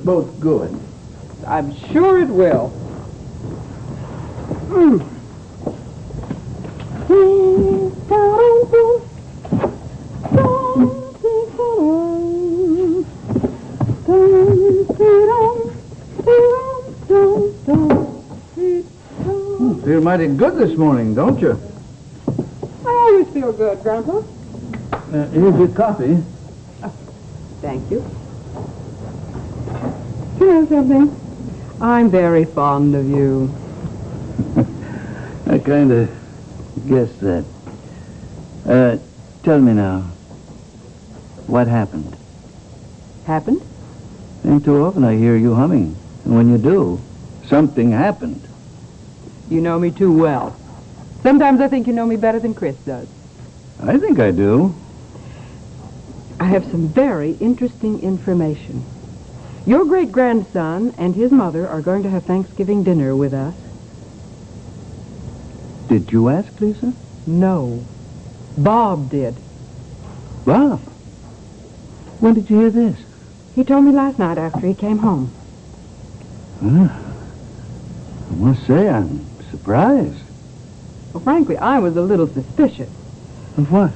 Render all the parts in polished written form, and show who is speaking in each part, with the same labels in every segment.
Speaker 1: both good.
Speaker 2: I'm sure it will.
Speaker 1: Feel mighty good this morning, don't you?
Speaker 2: I always feel good, Grandpa.
Speaker 1: Here's your coffee.
Speaker 2: Thank you. You know something? I'm very fond of you.
Speaker 1: I kind of guessed that. Tell me now, what happened?
Speaker 2: Happened?
Speaker 1: Ain't too often I hear you humming. And when you do, something happened.
Speaker 2: You know me too well. Sometimes I think you know me better than Chris does.
Speaker 1: I think I do.
Speaker 2: I have some very interesting information. Your great-grandson and his mother are going to have Thanksgiving dinner with us.
Speaker 1: Did you ask, Lisa?
Speaker 2: No. Bob did.
Speaker 1: Bob? When did you hear this?
Speaker 2: He told me last night after he came home.
Speaker 1: I must say, I'm surprised.
Speaker 2: Well, frankly, I was a little suspicious.
Speaker 1: Of what?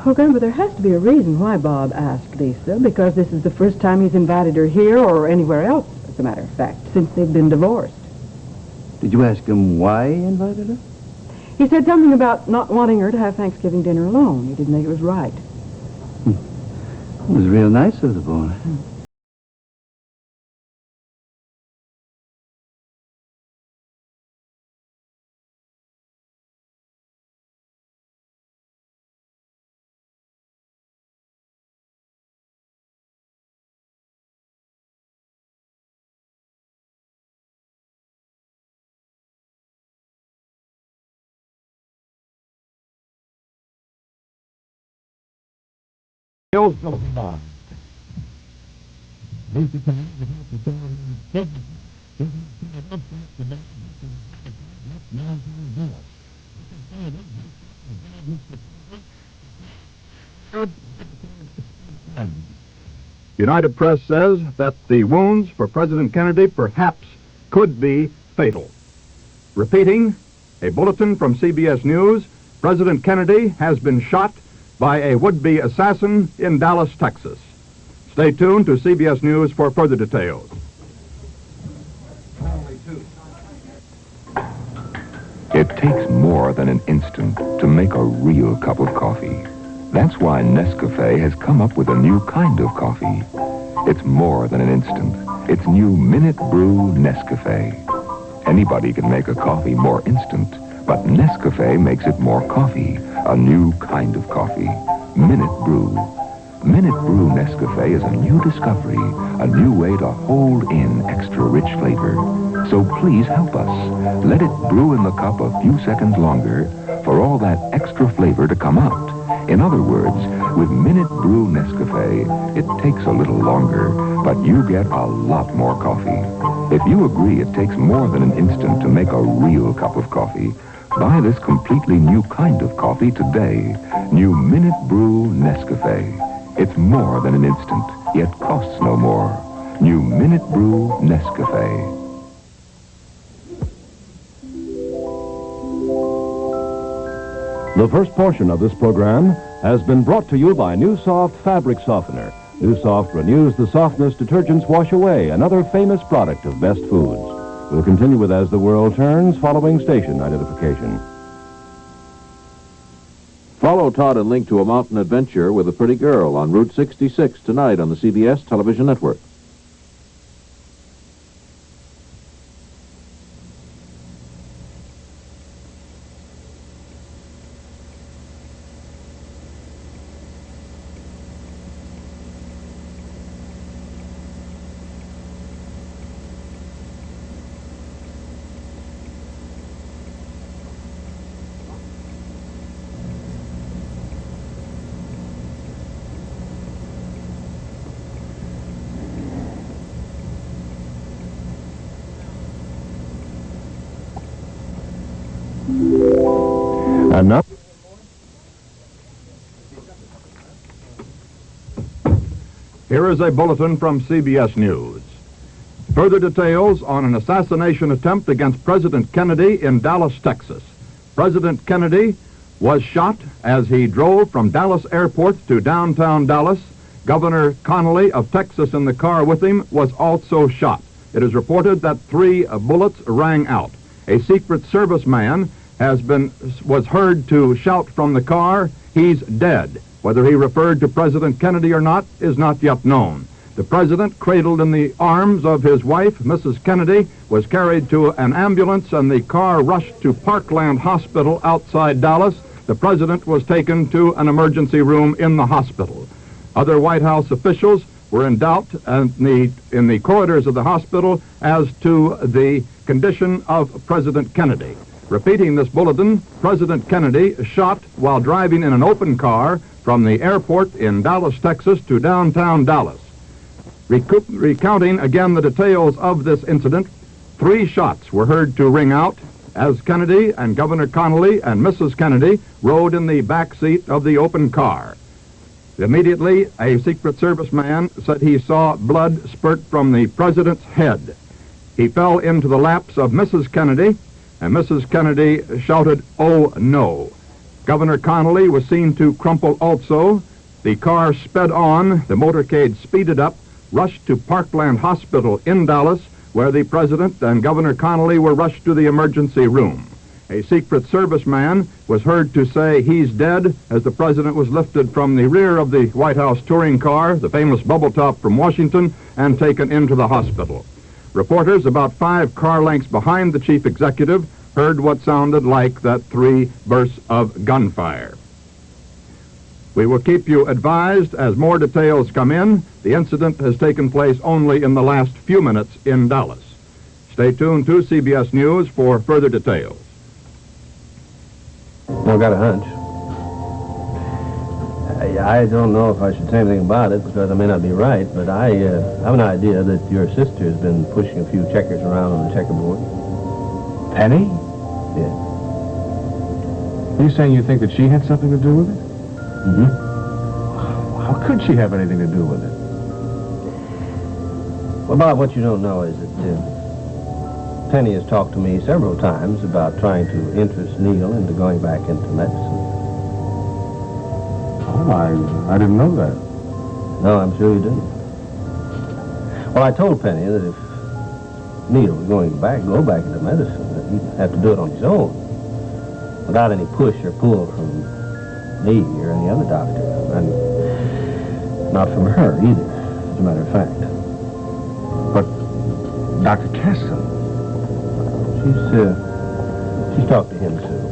Speaker 2: Oh, Grandpa, there has to be a reason why Bob asked Lisa, because this is the first time he's invited her here or anywhere else, as a matter of fact, since they've been divorced.
Speaker 1: Did you ask him why he invited her?
Speaker 2: He said something about not wanting her to have Thanksgiving dinner alone. He didn't think it was right.
Speaker 1: It was real nice of the boy.
Speaker 3: United Press says that the wounds for President Kennedy perhaps could be fatal. Repeating, a bulletin from CBS News, President Kennedy has been shot by a would-be assassin in Dallas, Texas. Stay tuned to CBS News for further details.
Speaker 4: It takes more than an instant to make a real cup of coffee. That's why Nescafe has come up with a new kind of coffee. It's more than an instant. It's new Minute Brew Nescafe. Anybody can make a coffee more instant, but Nescafe makes it more coffee, a new kind of coffee. Minute Brew. Minute Brew Nescafe is a new discovery, a new way to hold in extra rich flavor. So please help us. Let it brew in the cup a few seconds longer for all that extra flavor to come out. In other words, with Minute Brew Nescafe, it takes a little longer, but you get a lot more coffee. If you agree it takes more than an instant to make a real cup of coffee, buy this completely new kind of coffee today. New Minute Brew Nescafe. It's more than an instant, yet costs no more. New Minute Brew Nescafe.
Speaker 5: The first portion of this program has been brought to you by New Soft Fabric Softener. New Soft renews the softness detergents wash away, another famous product of Best Foods. We'll continue with As the World Turns, following station identification.
Speaker 6: Follow Todd and Link to a mountain adventure with a pretty girl on Route 66 tonight on the CBS television network.
Speaker 3: Here is a bulletin from CBS News. Further details on an assassination attempt against President Kennedy in Dallas, Texas. President Kennedy was shot as he drove from Dallas Airport to downtown Dallas. Governor Connally of Texas in the car with him was also shot. It is reported that 3 bullets rang out. A Secret Service man was heard to shout from the car, "He's dead." Whether he referred to President Kennedy or not is not yet known. The president, cradled in the arms of his wife, Mrs. Kennedy, was carried to an ambulance and the car rushed to Parkland Hospital outside Dallas. The president was taken to an emergency room in the hospital. Other White House officials were in doubt in the corridors of the hospital as to the condition of President Kennedy. Repeating this bulletin, President Kennedy shot while driving in an open car from the airport in Dallas, Texas to downtown Dallas. Recounting again the details of this incident, 3 shots were heard to ring out as Kennedy and Governor Connally and Mrs. Kennedy rode in the back seat of the open car. Immediately, a Secret Service man said he saw blood spurt from the president's head. He fell into the laps of Mrs. Kennedy, and Mrs. Kennedy shouted, "Oh, no." Governor Connally was seen to crumple also. The car sped on, the motorcade speeded up, rushed to Parkland Hospital in Dallas, where the president and Governor Connally were rushed to the emergency room. A Secret Service man was heard to say, "He's dead," as the president was lifted from the rear of the White House touring car, the famous bubble top from Washington, and taken into the hospital. Reporters about 5 car lengths behind the chief executive heard what sounded like that 3 bursts of gunfire. We will keep you advised as more details come in. The incident has taken place only in the last few minutes in Dallas. Stay tuned to CBS News for further details.
Speaker 1: I've got a hunch. I don't know if I should say anything about it because I may not be right, but I have an idea that your sister has been pushing a few checkers around on the checkerboard.
Speaker 7: Penny?
Speaker 1: Yeah.
Speaker 7: Are you saying you think that she had something to do with it?
Speaker 1: Mm-hmm.
Speaker 7: How could she have anything to do with it?
Speaker 1: Well, Bob, what you don't know is that Penny has talked to me several times about trying to interest Neil into going back into medicine.
Speaker 7: Oh, I didn't know that.
Speaker 1: No, I'm sure you didn't. Well, I told Penny that if Neil was going to go back into medicine, that he'd have to do it on his own, without any push or pull from me or any other doctor, and not from her either, as a matter of fact.
Speaker 7: But Dr. Casson...
Speaker 1: She's talked to him, too.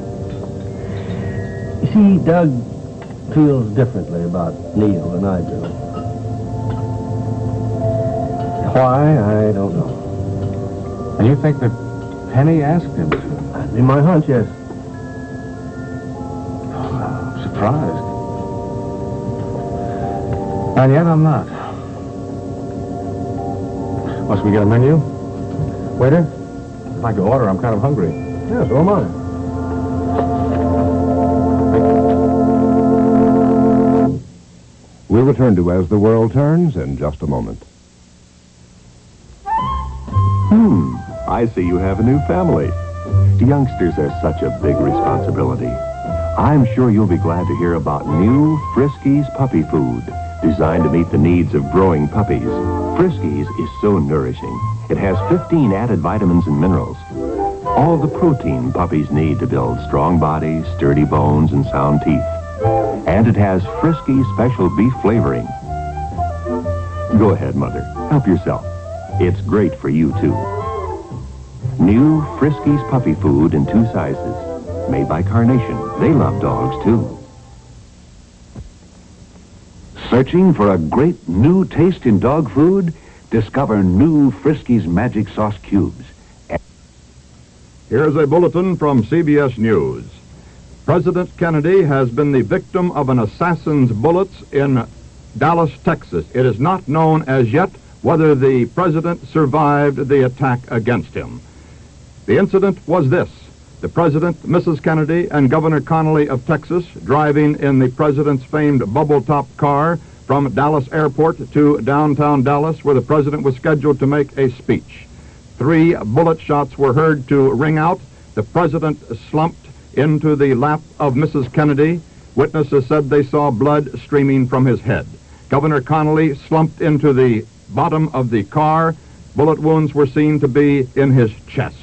Speaker 1: You see, Doug feels differently about Neil than I do. Why, I don't know.
Speaker 7: And you think that Penny asked him to?
Speaker 1: That'd be my hunch, yes.
Speaker 7: I'm surprised. And yet I'm not. Must we get a menu? Waiter? I'd like to order. I'm kind of hungry.
Speaker 1: Yeah, so am I.
Speaker 5: We'll return to As the World Turns in just a moment.
Speaker 4: I see you have a new family. Youngsters are such a big responsibility. I'm sure you'll be glad to hear about new Friskies puppy food, designed to meet the needs of growing puppies. Friskies is so nourishing. It has 15 added vitamins and minerals. All the protein puppies need to build strong bodies, sturdy bones, and sound teeth. And it has Friskies special beef flavoring. Go ahead, Mother. Help yourself. It's great for you, too. New Friskies puppy food in 2 sizes. Made by Carnation. They love dogs, too. Searching for a great new taste in dog food? Discover new Friskies Magic Sauce Cubes.
Speaker 3: Here's a bulletin from CBS News. President Kennedy has been the victim of an assassin's bullets in Dallas, Texas. It is not known as yet whether the president survived the attack against him. The incident was this. The president, Mrs. Kennedy, and Governor Connally of Texas, driving in the president's famed bubble-top car, from Dallas Airport to downtown Dallas, where the president was scheduled to make a speech. 3 bullet shots were heard to ring out. The president slumped into the lap of Mrs. Kennedy. Witnesses said they saw blood streaming from his head. Governor Connally slumped into the bottom of the car. Bullet wounds were seen to be in his chest.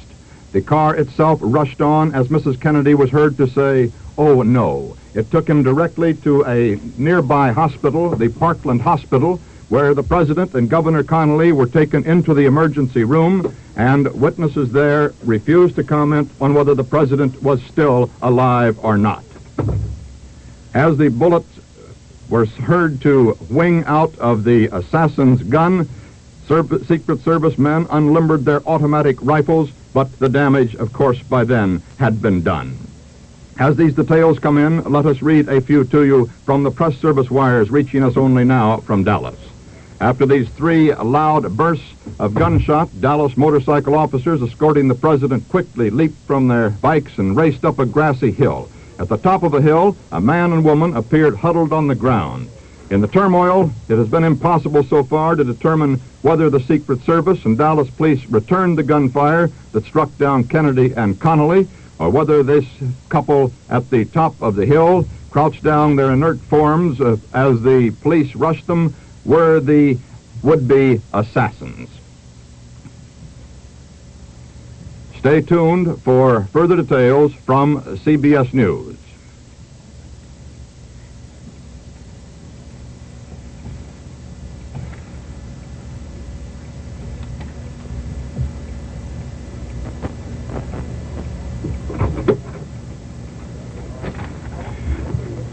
Speaker 3: The car itself rushed on as Mrs. Kennedy was heard to say, "Oh, no." It took him directly to a nearby hospital, the Parkland Hospital, where the president and Governor Connally were taken into the emergency room, and witnesses there refused to comment on whether the president was still alive or not. As the bullets were heard to wing out of the assassin's gun, Secret Service men unlimbered their automatic rifles, but the damage, of course, by then had been done. As these details come in, let us read a few to you from the press service wires reaching us only now from Dallas. After these 3 loud bursts of gunshot, Dallas motorcycle officers escorting the president quickly leaped from their bikes and raced up a grassy hill. At the top of the hill, a man and woman appeared huddled on the ground. In the turmoil, it has been impossible so far to determine whether the Secret Service and Dallas police returned the gunfire that struck down Kennedy and Connally, or whether this couple at the top of the hill, crouched down their inert forms as the police rushed them, were the would-be assassins. Stay tuned for further details from CBS News.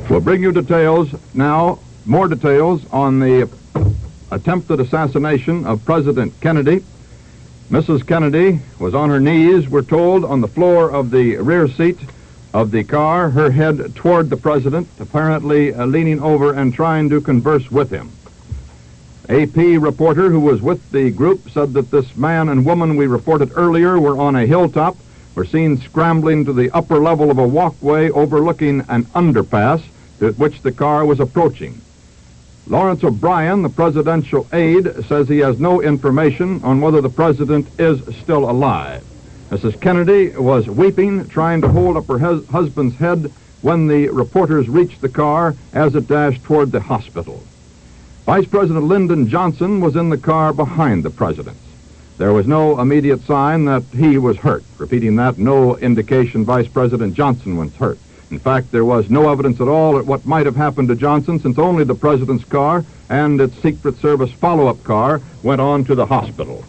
Speaker 3: We'll bring you details now, more details on the attempted assassination of President Kennedy. Mrs. Kennedy was on her knees, we're told, on the floor of the rear seat of the car, her head toward the president, apparently leaning over and trying to converse with him. AP reporter who was with the group said that this man and woman we reported earlier were on a hilltop, were seen scrambling to the upper level of a walkway overlooking an underpass to which the car was approaching. Lawrence O'Brien, the presidential aide, says he has no information on whether the president is still alive. Mrs. Kennedy was weeping, trying to hold up her husband's head when the reporters reached the car as it dashed toward the hospital. Vice President Lyndon Johnson was in the car behind the president. There was no immediate sign that he was hurt. Repeating that, no indication Vice President Johnson was hurt. In fact, there was no evidence at all at what might have happened to Johnson, since only the president's car and its Secret Service follow-up car went on to the hospital.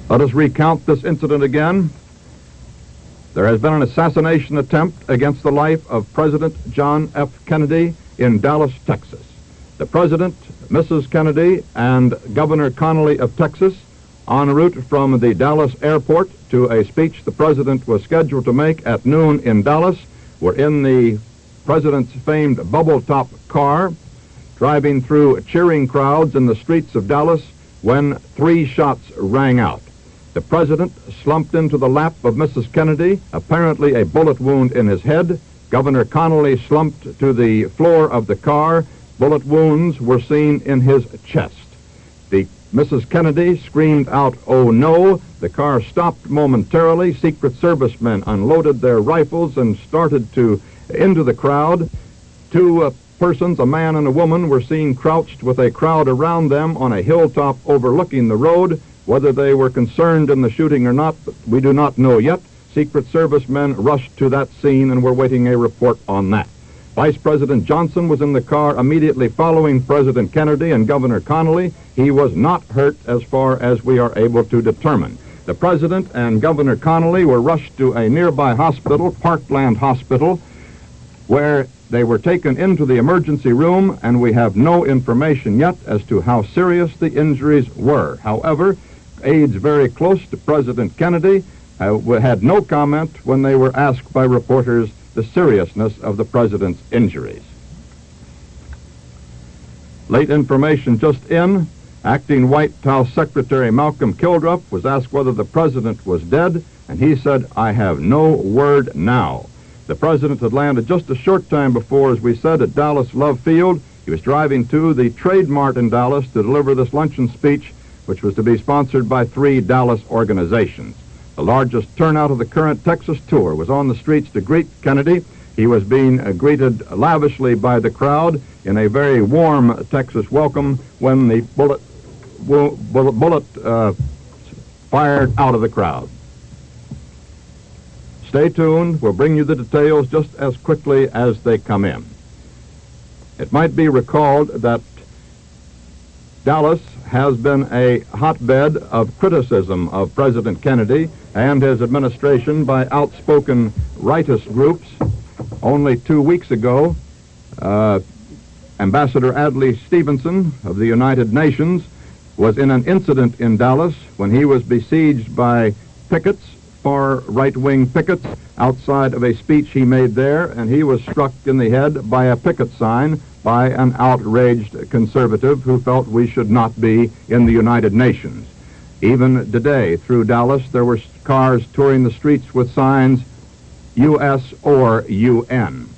Speaker 3: Let us recount this incident again. There has been an assassination attempt against the life of President John F. Kennedy in Dallas, Texas. The president, Mrs. Kennedy, and Governor Connally of Texas, en route from the Dallas airport to a speech the president was scheduled to make at noon in Dallas, were in the president's famed bubble-top car, driving through cheering crowds in the streets of Dallas when 3 shots rang out. The president slumped into the lap of Mrs. Kennedy, apparently a bullet wound in his head. Governor Connally slumped to the floor of the car. Bullet wounds were seen in his chest. Mrs. Kennedy screamed out, "Oh, no!" The car stopped momentarily. Secret Service men unloaded their rifles and started into the crowd. 2 persons, a man and a woman, were seen crouched with a crowd around them on a hilltop overlooking the road. Whether they were concerned in the shooting or not, we do not know yet. Secret Service men rushed to that scene and were waiting a report on that. Vice President Johnson was in the car immediately following President Kennedy and Governor Connally. He was not hurt as far as we are able to determine. The president and Governor Connally were rushed to a nearby hospital, Parkland Hospital, where they were taken into the emergency room, and we have no information yet as to how serious the injuries were. However, aides very close to President Kennedy had no comment when they were asked by reporters the seriousness of the president's injuries. Late information just in. Acting White House Secretary Malcolm Kildrup was asked whether the president was dead, and he said, "I have no word now." The president had landed just a short time before, as we said, at Dallas Love Field. He was driving to the Trade Mart in Dallas to deliver this luncheon speech, which was to be sponsored by 3 Dallas organizations. The largest turnout of the current Texas tour was on the streets to greet Kennedy. He was being greeted lavishly by the crowd in a very warm Texas welcome when the bullet fired out of the crowd. Stay tuned. We'll bring you the details just as quickly as they come in. It might be recalled that Dallas has been a hotbed of criticism of President Kennedy and his administration by outspoken rightist groups. Only 2 weeks ago, Ambassador Adlai Stevenson of the United Nations was in an incident in Dallas when he was besieged by pickets, far right-wing pickets, outside of a speech he made there, and he was struck in the head by a picket sign by an outraged conservative who felt we should not be in the United Nations. Even today, through Dallas, there were cars touring the streets with signs, U.S. or UN.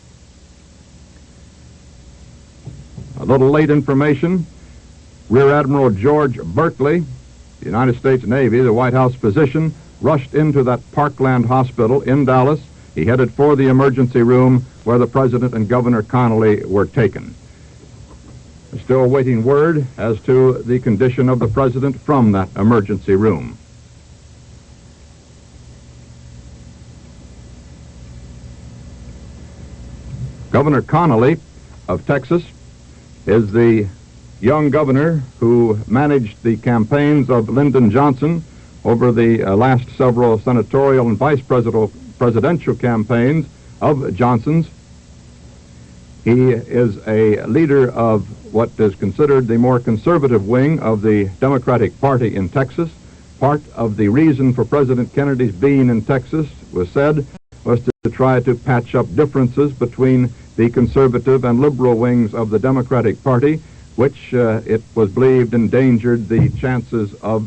Speaker 3: A little late information. Rear Admiral George Berkeley, the United States Navy, the White House physician, rushed into that Parkland Hospital in Dallas. He headed for the emergency room where the President and Governor Connally were taken. We're still awaiting word as to the condition of the President from that emergency room. Governor Connally of Texas is the young governor who managed the campaigns of Lyndon Johnson over the last several senatorial and vice presidential campaigns of Johnson's. He is a leader of what is considered the more conservative wing of the Democratic Party in Texas. Part of the reason for President Kennedy's being in Texas was said was to try to patch up differences between the conservative and liberal wings of the Democratic Party, which it was believed endangered the chances of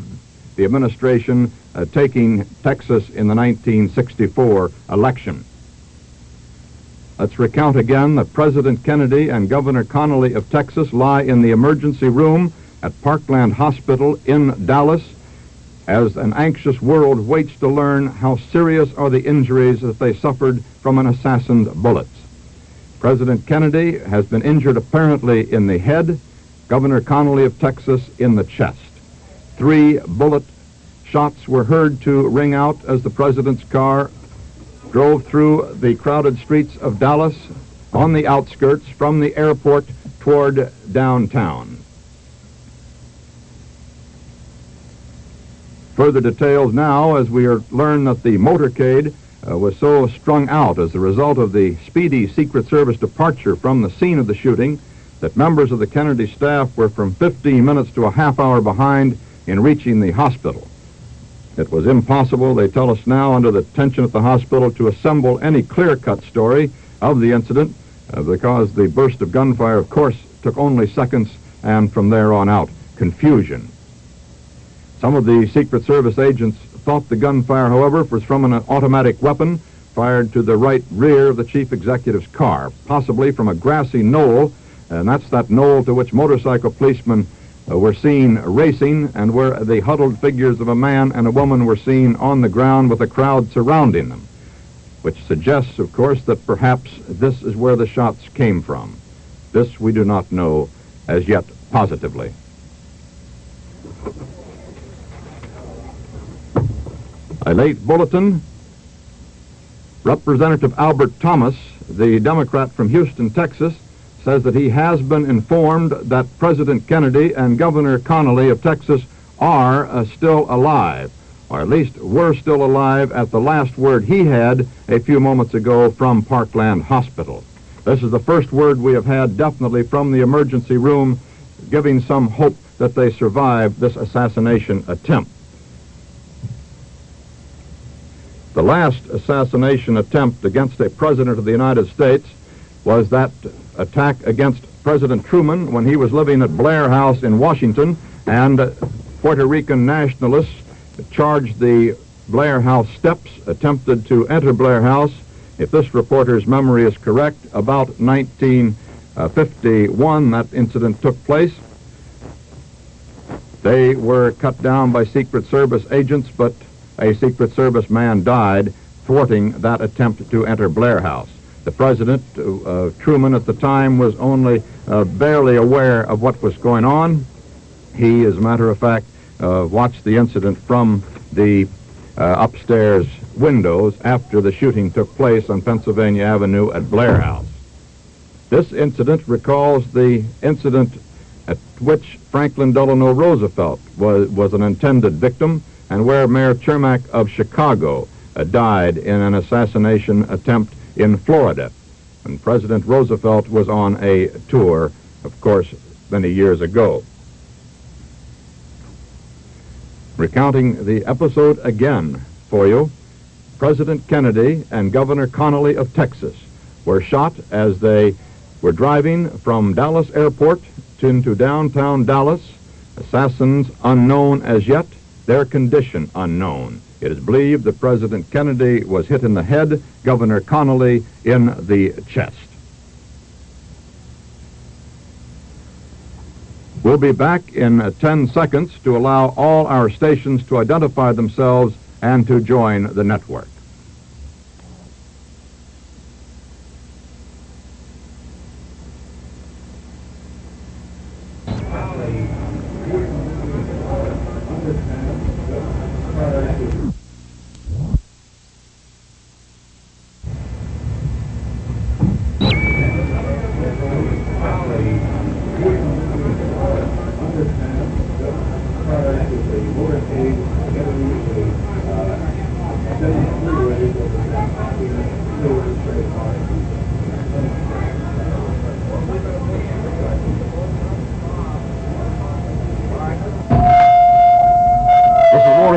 Speaker 3: the administration taking Texas in the 1964 election. Let's recount again that President Kennedy and Governor Connally of Texas lie in the emergency room at Parkland Hospital in Dallas as an anxious world waits to learn how serious are the injuries that they suffered from an assassin's bullets. President Kennedy has been injured apparently in the head, Governor Connally of Texas in the chest. 3 bullet shots were heard to ring out as the president's car drove through the crowded streets of Dallas on the outskirts from the airport toward downtown. Further details now as we learn that the motorcade was so strung out as a result of the speedy Secret Service departure from the scene of the shooting that members of the Kennedy staff were from 15 minutes to a half hour behind in reaching the hospital. It was impossible, they tell us now, under the tension at the hospital to assemble any clear-cut story of the incident because the burst of gunfire, of course, took only seconds, and from there on out, confusion. Some of the Secret Service agents thought the gunfire, however, was from an automatic weapon fired to the right rear of the chief executive's car, possibly from a grassy knoll, and that's that knoll to which motorcycle policemen were seen racing and where the huddled figures of a man and a woman were seen on the ground with a crowd surrounding them, which suggests, of course, that perhaps this is where the shots came from. This we do not know as yet positively. A late bulletin. Representative Albert Thomas, the Democrat from Houston, Texas, says that he has been informed that President Kennedy and Governor Connally of Texas are still alive, or at least were still alive at the last word he had a few moments ago from Parkland Hospital. This is the first word we have had definitely from the emergency room, giving some hope that they survived this assassination attempt. The last assassination attempt against a president of the United States was that attack against President Truman when he was living at Blair House in Washington And Puerto Rican nationalists charged the Blair House steps, attempted to enter Blair House. If this reporter's memory is correct, about 1951 that incident took place. They were cut down by Secret Service agents, but a Secret Service man died thwarting that attempt to enter Blair House. The president, Truman at the time, was only barely aware of what was going on. He, as a matter of fact, watched the incident from the upstairs windows after the shooting took place on Pennsylvania Avenue at Blair House. This incident recalls the incident at which Franklin Delano Roosevelt was an intended victim, and where Mayor Chermak of Chicago died in an assassination attempt in Florida. And President Roosevelt was on a tour, of course, many years ago. Recounting the episode again for you, President Kennedy and Governor Connally of Texas were shot as they were driving from Dallas Airport into downtown Dallas. Assassins unknown as yet, their condition unknown. It is believed that President Kennedy was hit in the head, Governor Connally in the chest. We'll be back in 10 seconds to allow all our stations to identify themselves and to join the network.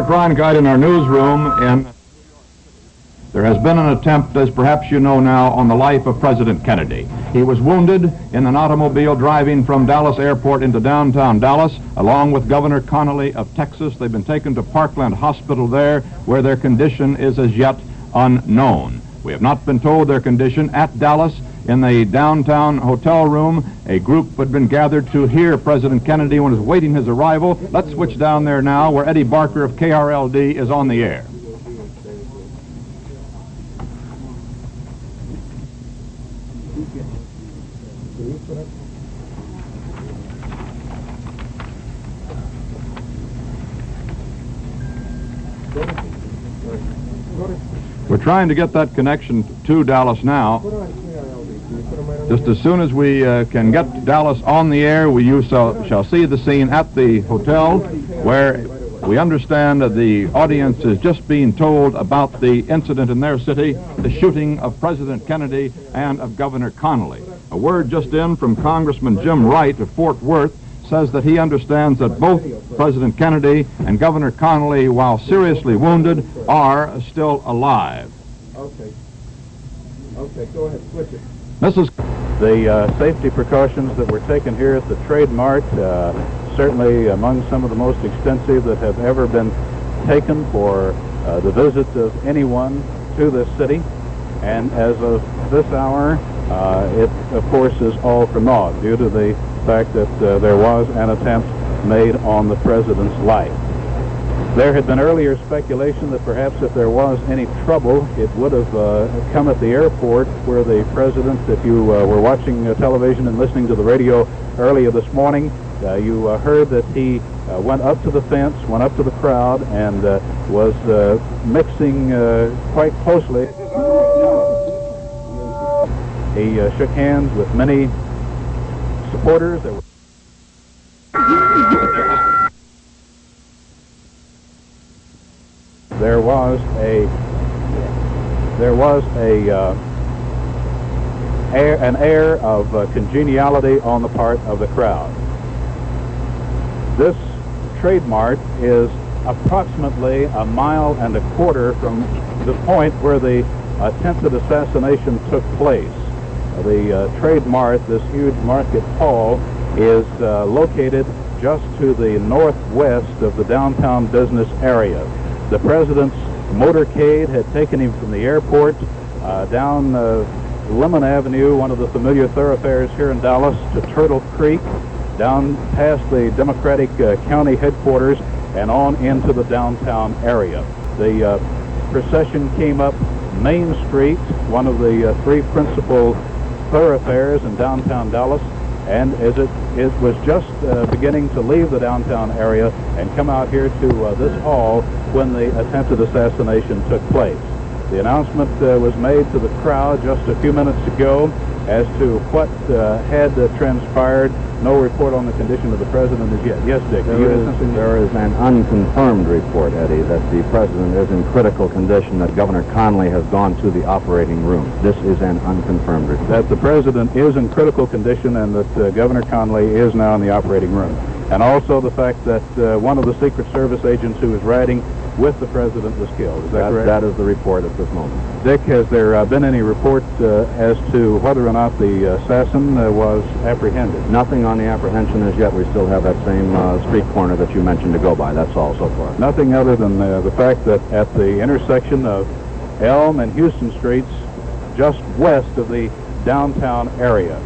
Speaker 3: Crime Guide in our newsroom, and there has been an attempt, as perhaps you know now, on the life of President Kennedy. He was wounded in an automobile driving from Dallas Airport into downtown Dallas, along with Governor Connally of Texas. They've been taken to Parkland Hospital there, where their condition is as yet unknown. We have not been told their condition. At Dallas, in the downtown hotel room, a group had been gathered to hear President Kennedy when he was waiting his arrival. Let's switch down there now, where Eddie Barker of KRLD is on the air. We're trying to get that connection to Dallas now. Just as soon as we can get Dallas on the air, you shall see the scene at the hotel, where we understand that the audience is just being told about the incident in their city, the shooting of President Kennedy and of Governor Connally. A word just in from Congressman Jim Wright of Fort Worth says that he understands that both President Kennedy and Governor Connally, while seriously wounded, are still alive.
Speaker 8: Okay, go ahead, switch it.
Speaker 3: Mrs.
Speaker 9: The safety precautions that were taken here at the Trade Mart, certainly among some of the most extensive that have ever been taken for the visit of anyone to this city. And as of this hour, it, of course, is all for naught due to the fact that there was an attempt made on the president's life. There had been earlier speculation that perhaps if there was any trouble, it would have come at the airport, where the president, if you were watching television and listening to the radio earlier this morning, you heard that he went up to the fence, went up to the crowd, and was mixing quite closely. He shook hands with many supporters. There was an air of congeniality on the part of the crowd. This Trade Mart is approximately 1.25 miles from the point where the attempted assassination took place. The Trade Mart, this huge market hall, is located just to the northwest of the downtown business area. The president's motorcade had taken him from the airport down Lemon Avenue, one of the familiar thoroughfares here in Dallas, to Turtle Creek, down past the Democratic County headquarters, and on into the downtown area. The procession came up Main Street, one of the three principal thoroughfares in downtown Dallas, and as it was just beginning to leave the downtown area and come out here to this hall when the attempted assassination took place. The announcement was made to the crowd just a few minutes ago as to what had transpired. No report on the condition of the president as yet. Yes, Dick?
Speaker 7: There is an unconfirmed report, Eddie, that the president is in critical condition, that Governor Connolly has gone to the operating room. This is an unconfirmed report.
Speaker 9: That the president is in critical condition and that Governor Connolly is now in the operating room. And also the fact that one of the Secret Service agents who was riding with the president was killed. Is that correct?
Speaker 7: That is the report at this moment.
Speaker 9: Dick, has there been any report as to whether or not the assassin was apprehended?
Speaker 7: Nothing on the apprehension as yet. We still have that same street corner that you mentioned to go by. That's all so far.
Speaker 9: Nothing other than the fact that at the intersection of Elm and Houston Streets, just west of the downtown area,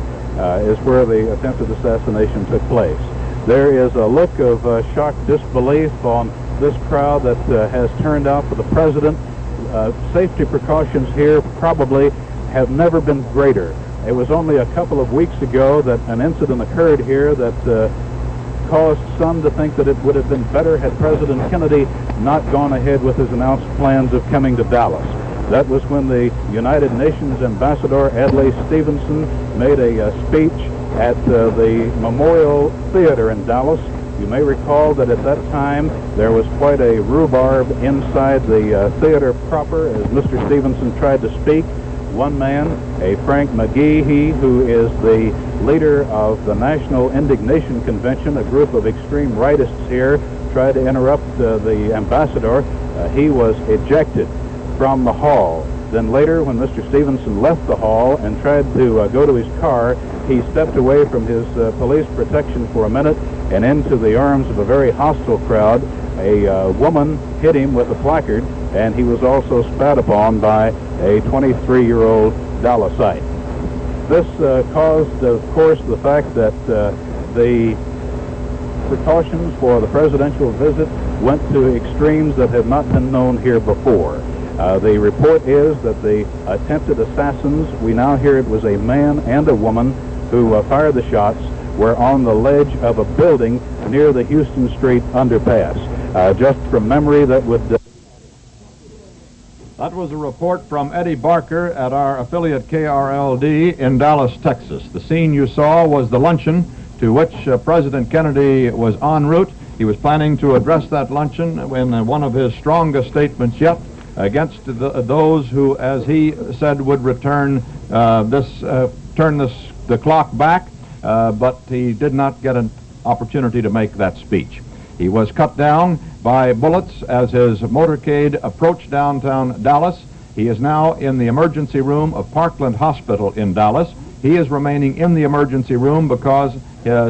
Speaker 9: is where the attempted assassination took place. There is a look of shocked disbelief on this crowd that has turned out for the president. Safety precautions here probably have never been greater. It was only a couple of weeks ago that an incident occurred here that caused some to think that it would have been better had President Kennedy not gone ahead with his announced plans of coming to Dallas. That was when the United Nations Ambassador Adlai Stevenson made a speech at the Memorial Theater in Dallas. You may recall that at that time there was quite a rhubarb inside the theater proper as Mr. Stevenson tried to speak. One man, a Frank McGehee, who is the leader of the National Indignation Convention, a group of extreme rightists here, tried to interrupt the ambassador. He was ejected from the hall. Then later, when Mr. Stevenson left the hall and tried to go to his car, he stepped away from his police protection for a minute and into the arms of a very hostile crowd. A woman hit him with a placard, and he was also spat upon by a 23-year-old Dallasite. This caused, of course, the fact that the precautions for the presidential visit went to extremes that have not been known here before. The report is that the attempted assassins, we now hear it was a man and a woman who fired the shots, were on the ledge of a building near the Houston Street underpass. Just from memory, that would...
Speaker 3: That was a report from Eddie Barker at our affiliate KRLD in Dallas, Texas. The scene you saw was the luncheon to which President Kennedy was en route. He was planning to address that luncheon in one of his strongest statements yet against those who, as he said, would turn the clock back, but he did not get an opportunity to make that speech. He was cut down by bullets as his motorcade approached downtown Dallas. He is now in the emergency room of Parkland Hospital in Dallas. He is remaining in the emergency room because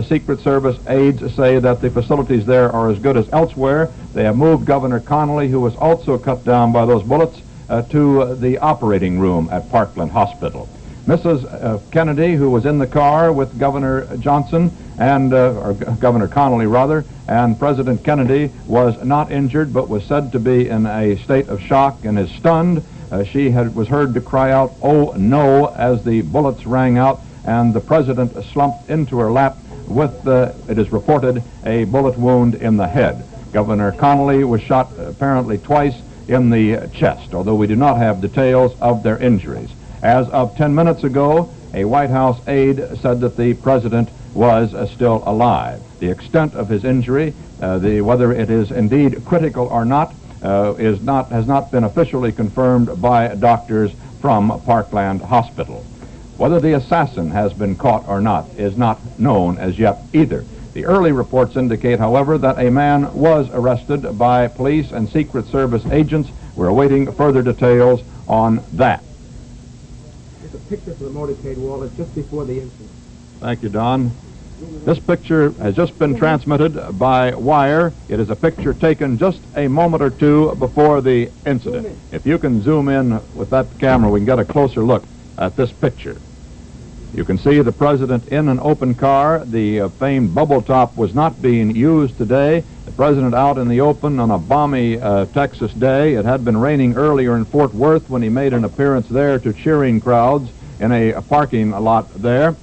Speaker 3: Secret Service aides say that the facilities there are as good as elsewhere. They have moved Governor Connolly, who was also cut down by those bullets, to the operating room at Parkland Hospital. Mrs. Kennedy, who was in the car with Governor Johnson and or Governor Connolly rather, and President Kennedy, was not injured but was said to be in a state of shock and is stunned. She was heard to cry out, "Oh no," as the bullets rang out, and the president slumped into her lap with, it is reported, a bullet wound in the head. Governor Connolly was shot apparently twice in the chest, although we do not have details of their injuries. As of 10 minutes ago, a White House aide said that the president was still alive. The extent of his injury, whether it is indeed critical or not, has not been officially confirmed by doctors from Parkland Hospital. Whether the assassin has been caught or not is not known as yet either. The early reports indicate, however, that a man was arrested by police and Secret Service agents. We're awaiting further details on that.
Speaker 8: There's a picture for the motorcade wall. It's just before the incident.
Speaker 3: Thank you, Don. This picture has just been transmitted by wire. It is a picture taken just a moment or two before the incident. If you can zoom in with that camera, we can get a closer look at this picture. You can see the president in an open car. The famed bubble top was not being used today. The president out in the open on a balmy Texas day. It had been raining earlier in Fort Worth when he made an appearance there to cheering crowds in a parking lot there.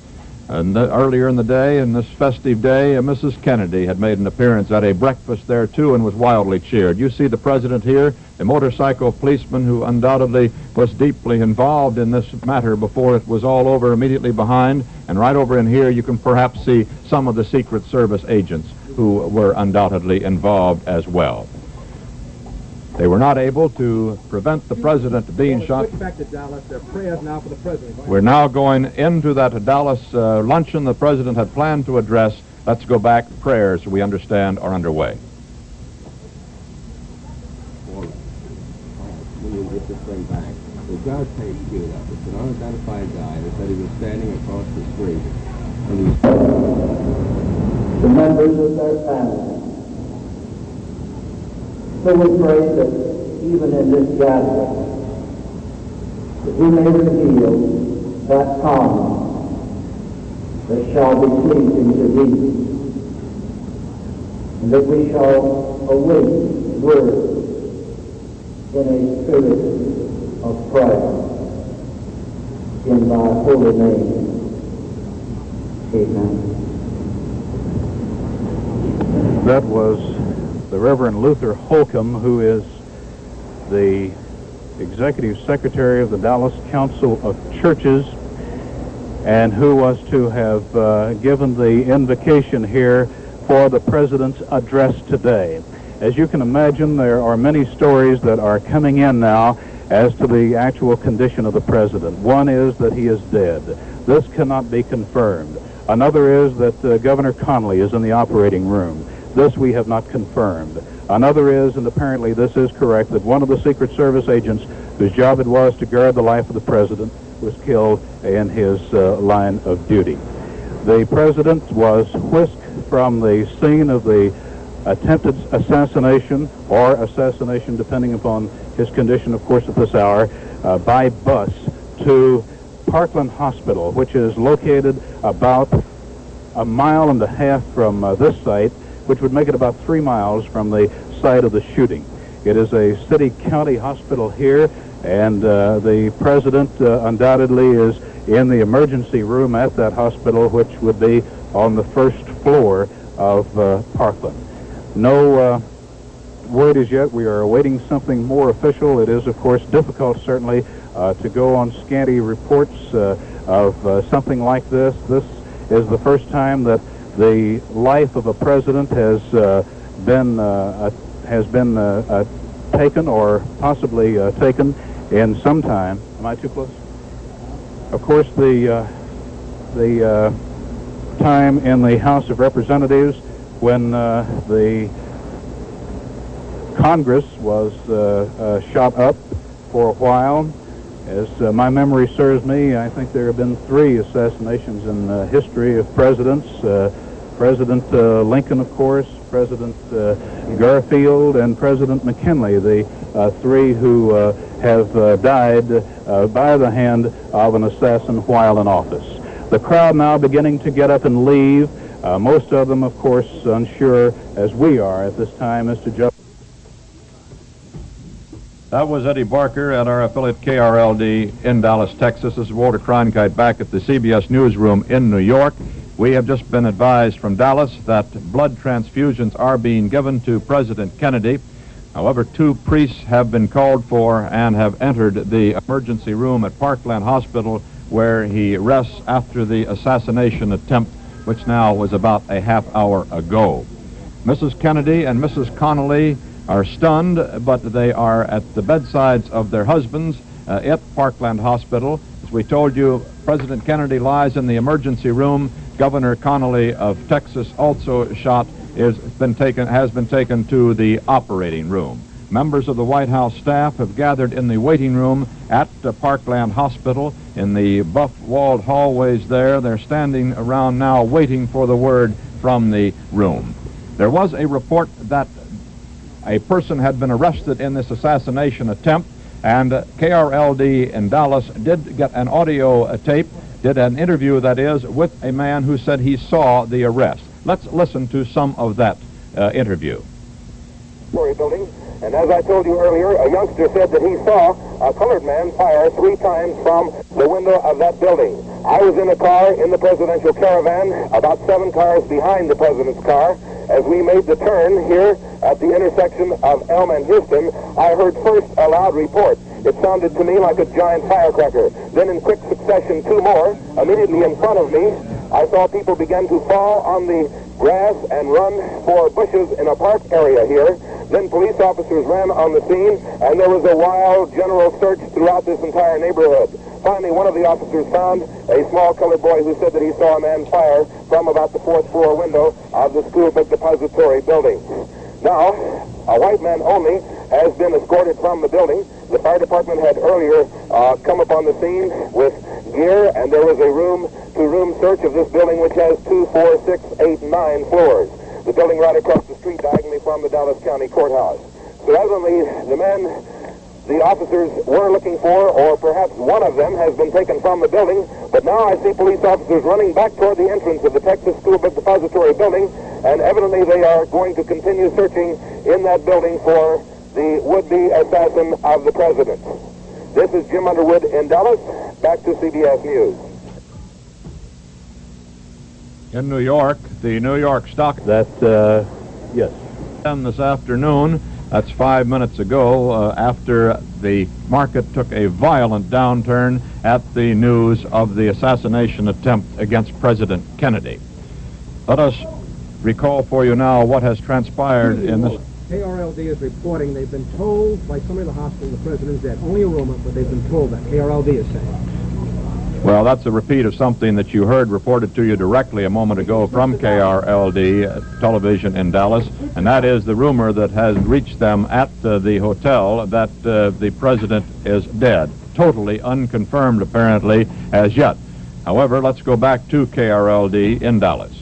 Speaker 3: And earlier in the day, in this festive day, Mrs. Kennedy had made an appearance at a breakfast there, too, and was wildly cheered. You see the president here, the motorcycle policeman who undoubtedly was deeply involved in this matter before it was all over, immediately behind. And right over in here, you can perhaps see some of the Secret Service agents who were undoubtedly involved as well. They were not able to prevent the president being shot.
Speaker 8: Back to Dallas. There are prayers now for the president.
Speaker 3: We're now going into that Dallas luncheon the president had planned to address. Let's go back. Prayers, we understand, are underway.
Speaker 1: When you get this thing back, the judge takes you up. It's an unidentified guy that said he was standing across the street. And he
Speaker 10: the members of their family. So we pray that even in this gathering, that we may reveal that calm that shall be pleasing to thee, and that we shall await word in a spirit of prayer in thy holy name. Amen.
Speaker 9: That was the Reverend Luther Holcomb, who is the Executive Secretary of the Dallas Council of Churches, and who was to have given the invocation here for the President's address today. As you can imagine, there are many stories that are coming in now as to the actual condition of the President. One is that he is dead. This cannot be confirmed. Another is that Governor Connally is in the operating room. This we have not confirmed. Another is, and apparently this is correct, that one of the Secret Service agents whose job it was to guard the life of the president was killed in his line of duty. The president was whisked from the scene of the attempted assassination, or assassination depending upon his condition, of course, at this hour, by bus to Parkland Hospital, which is located about 1.5 miles from this site, which would make it about 3 miles from the site of the shooting. It is a city-county hospital here, and the president undoubtedly is in the emergency room at that hospital, which would be on the first floor of Parkland. No word as yet. We are awaiting something more official. It is, of course, difficult, certainly, to go on scanty reports of something like this. This is the first time that the life of a president has been taken, or possibly taken, in some time. Am I too close? Of course, the time in the House of Representatives when the Congress was shot up for a while. As my memory serves me, I think there have been 3 assassinations in the history of presidents. President Lincoln, of course, President Garfield, and President McKinley, the 3 who have died by the hand of an assassin while in office. The crowd now beginning to get up and leave, most of them, of course, unsure, as we are at this time, as to just...
Speaker 3: That was Eddie Barker at our affiliate KRLD in Dallas, Texas. This is Walter Cronkite back at the CBS newsroom in New York. We have just been advised from Dallas that blood transfusions are being given to President Kennedy. However, 2 priests have been called for and have entered the emergency room at Parkland Hospital, where he rests after the assassination attempt, which now was about a half-hour ago. Mrs. Kennedy and Mrs. Connally are stunned, but they are at the bedsides of their husbands at Parkland Hospital. As we told you, President Kennedy lies in the emergency room. Governor Connally of Texas, also shot, has been taken to the operating room. Members of the White House staff have gathered in the waiting room at Parkland Hospital in the buff-walled hallways there. They're standing around now waiting for the word from the room. There was a report that a person had been arrested in this assassination attempt, and KRLD in Dallas did get an audio tape, did an interview, that is, with a man who said he saw the arrest. Let's listen to some of that interview.
Speaker 11: Building, and as I told you earlier, a youngster said that he saw a colored man fire 3 times from the window of that building. I was in a car in the presidential caravan, about 7 cars behind the president's car. As we made the turn here at the intersection of Elm and Houston, I heard first a loud report. It sounded to me like a giant firecracker. Then in quick succession, 2 more. Immediately in front of me, I saw people begin to fall on the grass and run for bushes in a park area here. Then police officers ran on the scene, and there was a wild general search throughout this entire neighborhood. Finally, one of the officers found a small colored boy who said that he saw a man fire from about the 4th floor window of the school book depository building. Now, a white man only has been escorted from the building. The fire department had earlier come upon the scene with gear, and there was a room-to-room search of this building, which has 2, 4, 6, 8, 9 floors. The building right across the street diagonally from the Dallas County Courthouse. So evidently, the men the officers were looking for, or perhaps one of them, has been taken from the building, but now I see police officers running back toward the entrance of the Texas School Book Depository building, and evidently they are going to continue searching in that building for the would-be assassin of the president. This is Jim Underwood in Dallas. Back to CBS News.
Speaker 3: In New York, the New York Stock...
Speaker 9: Yes.
Speaker 3: This afternoon, that's 5 minutes ago, after the market took a violent downturn at the news of the assassination attempt against President Kennedy. Let us recall for you now what has transpired in this...
Speaker 12: KRLD is reporting they've been told by somebody in the hospital the president's dead. Only a rumor, but they've been told that. KRLD is saying.
Speaker 3: Well, that's a repeat of something that you heard reported to you directly a moment ago from KRLD television in Dallas, and that is the rumor that has reached them at the hotel that the president is dead. Totally unconfirmed, apparently, as yet. However, let's go back to KRLD in Dallas.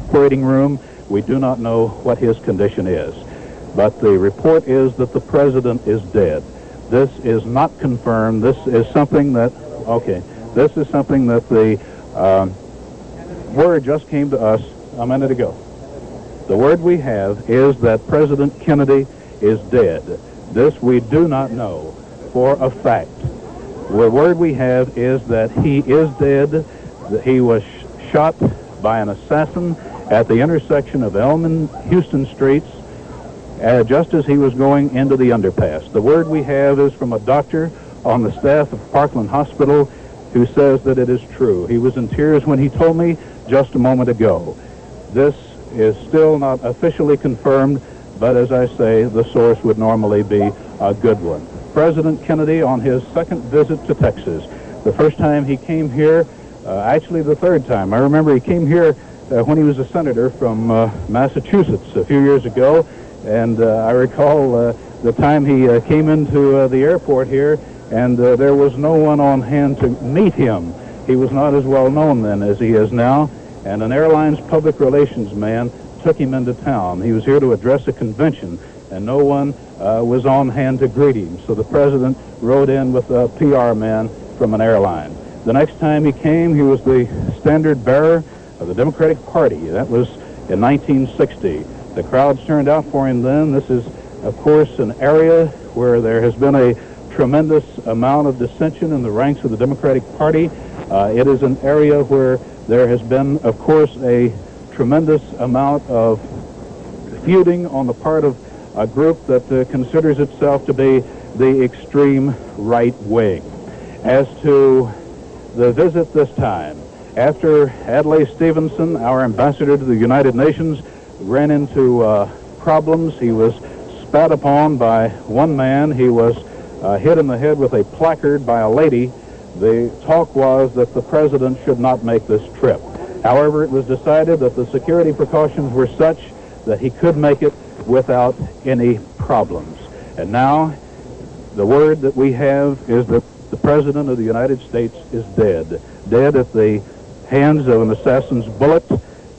Speaker 9: Operating room, we do not know what his condition is, but the report is that the president is dead. This is not confirmed. This is something that, this is something that the word just came to us a minute ago. The word we have is that President Kennedy is dead. This we do not know for a fact. The word we have is that he is dead, that he was shot by an assassin at the intersection of Elm and Houston Streets, just as he was going into the underpass. The word we have is from a doctor on the staff of Parkland Hospital who says that it is true. He was in tears when he told me just a moment ago. This is still not officially confirmed, but as I say, the source would normally be a good one. President Kennedy on his second visit to Texas. The first time he came here, actually the third time. I remember he came here when he was a senator from Massachusetts a few years ago. And I recall the time he came into the airport here, and there was no one on hand to meet him. He was not as well known then as he is now, and an airline's public relations man took him into town. He was here to address a convention, and no one was on hand to greet him. So the president rode in with a PR man from an airline. The next time he came, he was the standard bearer of the Democratic Party. That was in 1960. The crowds turned out for him then. This is, of course, an area where there has been a tremendous amount of dissension in the ranks of the Democratic Party. It is an area where there has been, of course, a tremendous amount of feuding on the part of a group that considers itself to be the extreme right wing. As to the visit this time, after Adlai Stevenson, our ambassador to the United Nations, ran into problems, he was spat upon by one man, he was hit in the head with a placard by a lady. The talk was that the president should not make this trip. However, it was decided that the security precautions were such that he could make it, without any problems. And now, the word that we have is that the President of the United States is dead. Dead at the hands of an assassin's bullet.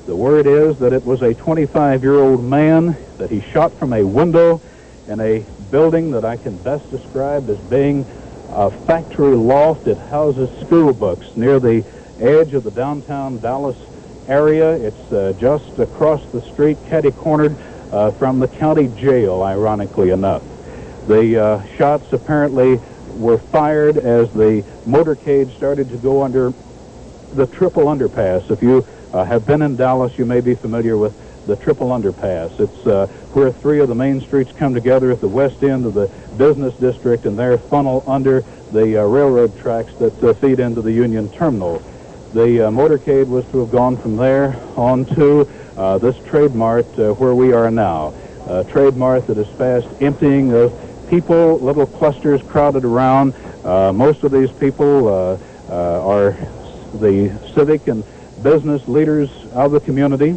Speaker 9: The word is that it was a 25-year-old man that he shot from a window in a building that I can best describe as being a factory loft. It houses school books near the edge of the downtown Dallas area. It's just across the street, catty-cornered from the county jail, ironically enough. The shots apparently were fired as the motorcade started to go under the triple underpass. If you have been in Dallas, you may be familiar with the triple underpass. It's where three of the main streets come together at the west end of the business district and there funnel under the railroad tracks that feed into the Union Terminal. The motorcade was to have gone from there on to this Trade Mart where we are now. Trade Mart that is fast emptying of people, little clusters crowded around. Most of these people are the civic and business leaders of the community.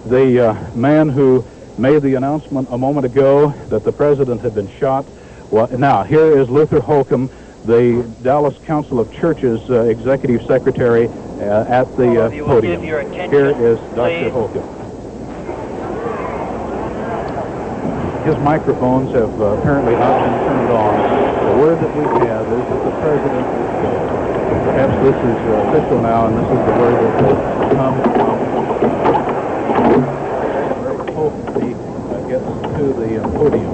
Speaker 9: The man who made the announcement a moment ago that the president had been shot. Well, now, here is Luther Holcomb, the Dallas Council of Churches executive secretary at the podium. Here is Dr. Holcomb. His microphones have apparently not been turned on. The word that we have is that the president is dead. Perhaps this is official now, and this is the word that will come from Holcomb. He gets to the podium.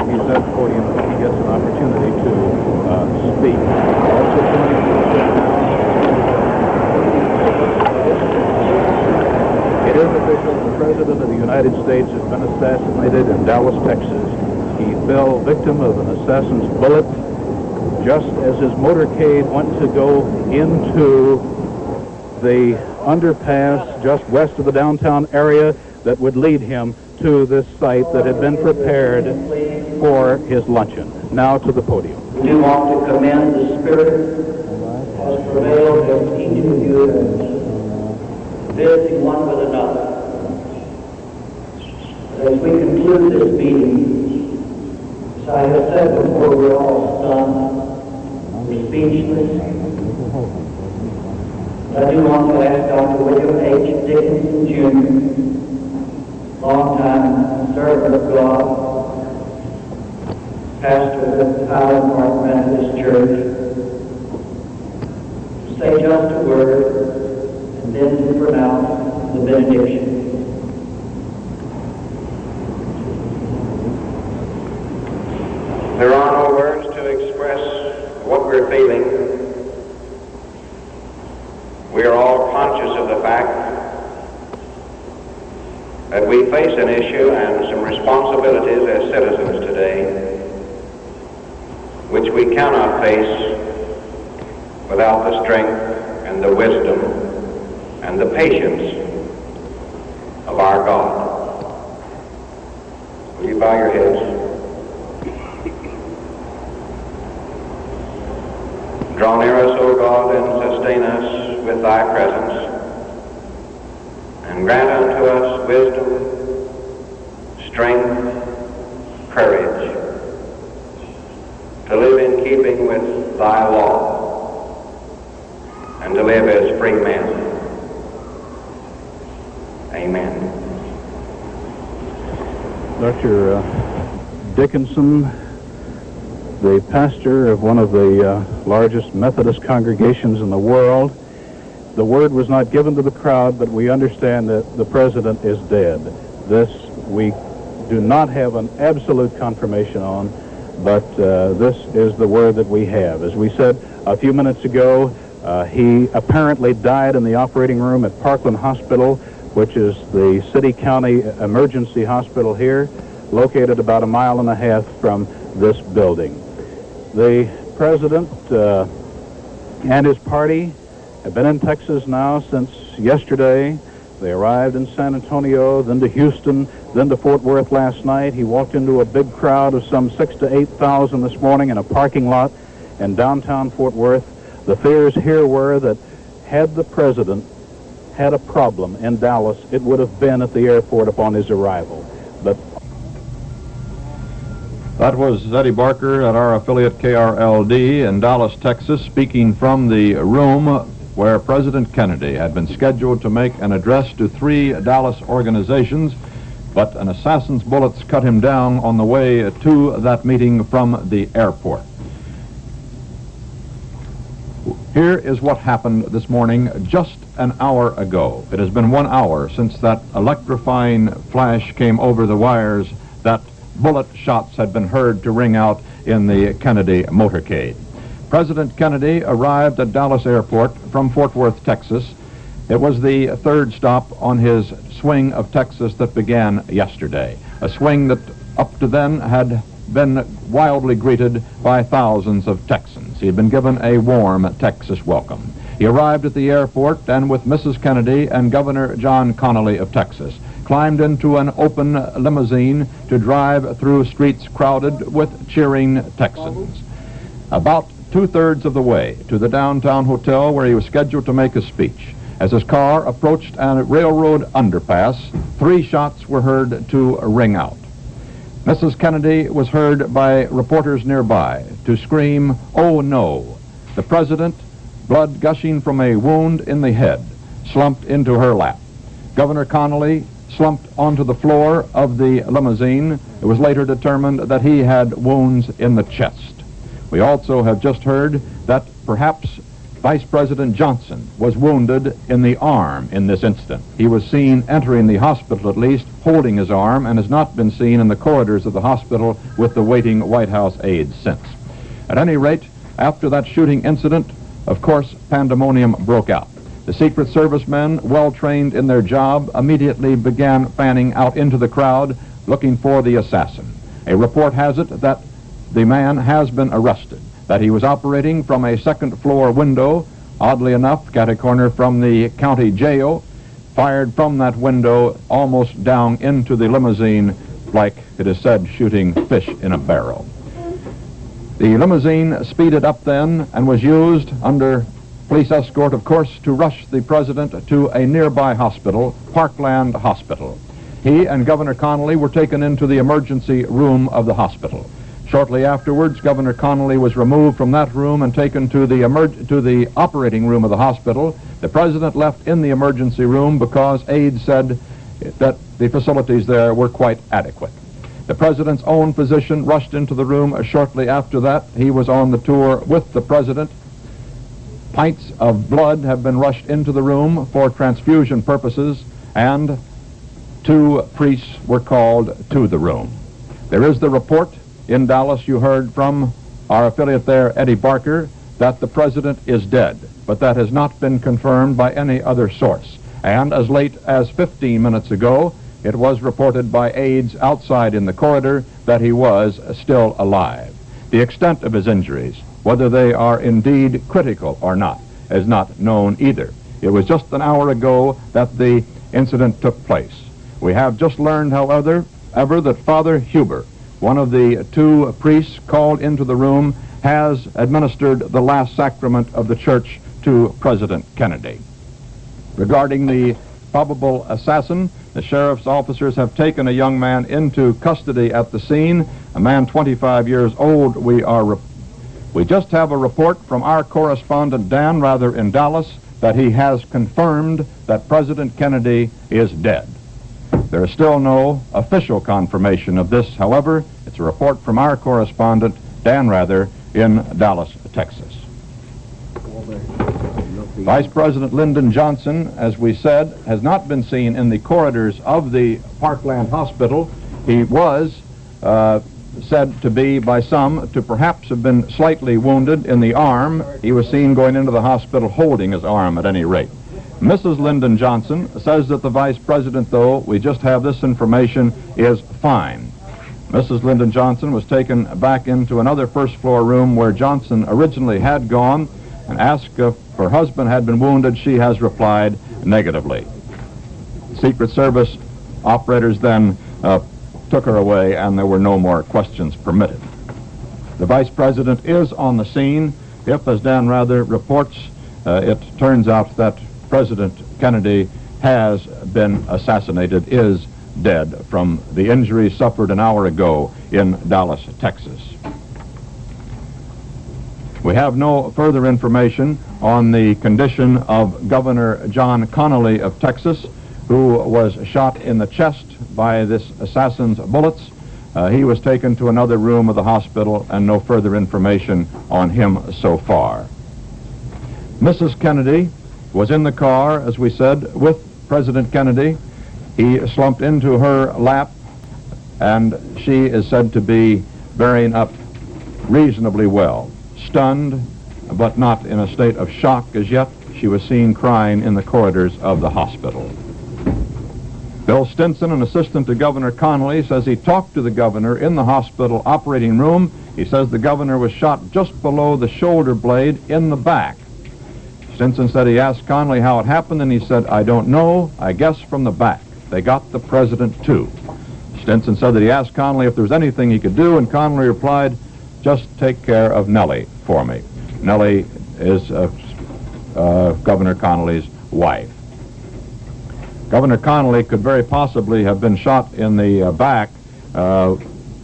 Speaker 9: He's at the podium, and he gets an opportunity to speak. Also joining it is official. The President of the United States has been assassinated in Dallas, Texas. He fell victim of an assassin's bullet just as his motorcade went to go into the underpass just west of the downtown area that would lead him to this site that had been prepared for his luncheon. Now to the podium.
Speaker 10: We do want to commend the spirit that has prevailed as each of you is visiting one with another. But as we conclude this meeting, as I have said before, we're all stunned, we're speechless. I do want to ask Dr. William H. Dickinson, Jr., longtime servant of God, pastor of the Highland Park Methodist Church, to say just a word and then to pronounce the benediction.
Speaker 13: There are no words to express what we're feeling. We are all conscious of the fact that we face an issue and some responsibilities as citizens today which we cannot face without the strength and the wisdom and the patience of our God. Will you bow your heads? Draw near us, O God, and sustain us with thy presence, and grant unto us wisdom, strength, courage, to live in keeping with thy law, and to live as free men. Amen.
Speaker 9: Dr. Dickinson, the pastor of one of the largest Methodist congregations in the world. The word was not given to the crowd, but we understand that the president is dead. This we do not have an absolute confirmation on, but this is the word that we have. As we said a few minutes ago, he apparently died in the operating room at Parkland Hospital, which is the city-county emergency hospital here, located about 1.5 miles from this building. The president and his party have been in Texas now since yesterday. They arrived in San Antonio, then to Houston, then to Fort Worth last night. He walked into a big crowd of some 6,000 to 8,000 this morning in a parking lot in downtown Fort Worth. The fears here were that had the president had a problem in Dallas, it would have been at the airport upon his arrival.
Speaker 3: That was Eddie Barker at our affiliate KRLD in Dallas, Texas, speaking from the room where President Kennedy had been scheduled to make an address to 3 Dallas organizations, but an assassin's bullets cut him down on the way to that meeting from the airport. Here is what happened this morning just an hour ago. It has been 1 hour since that electrifying flash came over the wires that bullet shots had been heard to ring out in the Kennedy motorcade. President Kennedy arrived at Dallas Airport from Fort Worth, Texas. It was the 3rd stop on his swing of Texas that began yesterday, a swing that up to then had been wildly greeted by thousands of Texans. He had been given a warm Texas welcome. He arrived at the airport and with Mrs. Kennedy and Governor John Connally of Texas climbed into an open limousine to drive through streets crowded with cheering Texans. About 2/3 of the way to the downtown hotel where he was scheduled to make a speech. As his car approached a railroad underpass, 3 shots were heard to ring out. Mrs. Kennedy was heard by reporters nearby to scream, "Oh no!" The president, blood gushing from a wound in the head, slumped into her lap. Governor Connally slumped onto the floor of the limousine. It was later determined that he had wounds in the chest. We also have just heard that perhaps Vice President Johnson was wounded in the arm in this incident. He was seen entering the hospital, at least, holding his arm, and has not been seen in the corridors of the hospital with the waiting White House aides since. At any rate, after that shooting incident, of course, pandemonium broke out. The Secret Service men, well trained in their job, immediately began fanning out into the crowd looking for the assassin. A report has it that the man has been arrested, that he was operating from a 2nd floor window, oddly enough, cat-a-corner from the county jail, fired from that window almost down into the limousine, like it is said, shooting fish in a barrel. The limousine speeded up then and was used under police escort, of course, to rush the president to a nearby hospital, Parkland Hospital. He and Governor Connally were taken into the emergency room of the hospital. Shortly afterwards, Governor Connally was removed from that room and taken to the operating room of the hospital. The president left in the emergency room because aides said that the facilities there were quite adequate. The president's own physician rushed into the room shortly after that. He was on the tour with the president. Pints of blood have been rushed into the room for transfusion purposes, and 2 priests were called to the room. There is the report in Dallas, you heard from our affiliate there, Eddie Barker, that the president is dead, but that has not been confirmed by any other source. And as late as 15 minutes ago, it was reported by aides outside in the corridor that he was still alive. The extent of his injuries, whether they are indeed critical or not, is not known either. It was just an hour ago that the incident took place. We have just learned, however, that Father Huber, one of the 2 priests called into the room, has administered the last sacrament of the church to President Kennedy. Regarding the probable assassin, the sheriff's officers have taken a young man into custody at the scene, a man 25 years old. We just have a report from our correspondent Dan Rather in Dallas that he has confirmed that President Kennedy is dead. There is still no official confirmation of this, however. It's a report from our correspondent Dan Rather in Dallas, Texas. Vice President Lyndon Johnson, as we said, has not been seen in the corridors of the Parkland Hospital. He was said to be by some to perhaps have been slightly wounded in the arm. He was seen going into the hospital holding his arm at any rate. Mrs. Lyndon Johnson says that the vice president, though we just have this information, is fine. Mrs. Lyndon Johnson was taken back into another 1st floor room where Johnson originally had gone and asked if her husband had been wounded. She has replied negatively. Secret Service operators then took her away, and there were no more questions permitted. The vice president is on the scene. If, as Dan Rather reports, it turns out that President Kennedy has been assassinated, is dead from the injuries suffered an hour ago in Dallas, Texas. We have no further information on the condition of Governor John Connally of Texas, who was shot in the chest by this assassin's bullets. He was taken to another room of the hospital, and no further information on him so far. Mrs. Kennedy was in the car, as we said, with President Kennedy. He slumped into her lap, and she is said to be bearing up reasonably well. Stunned, but not in a state of shock as yet. She was seen crying in the corridors of the hospital. Bill Stinson, an assistant to Governor Connally, says he talked to the governor in the hospital operating room. He says the governor was shot just below the shoulder blade in the back. Stinson said he asked Connally how it happened, and he said, "I don't know, I guess from the back. They got the president too." Stinson said that he asked Connally if there was anything he could do, and Connally replied, "Just take care of Nellie for me." Nellie is Governor Connally's wife. Governor Connally could very possibly have been shot in the back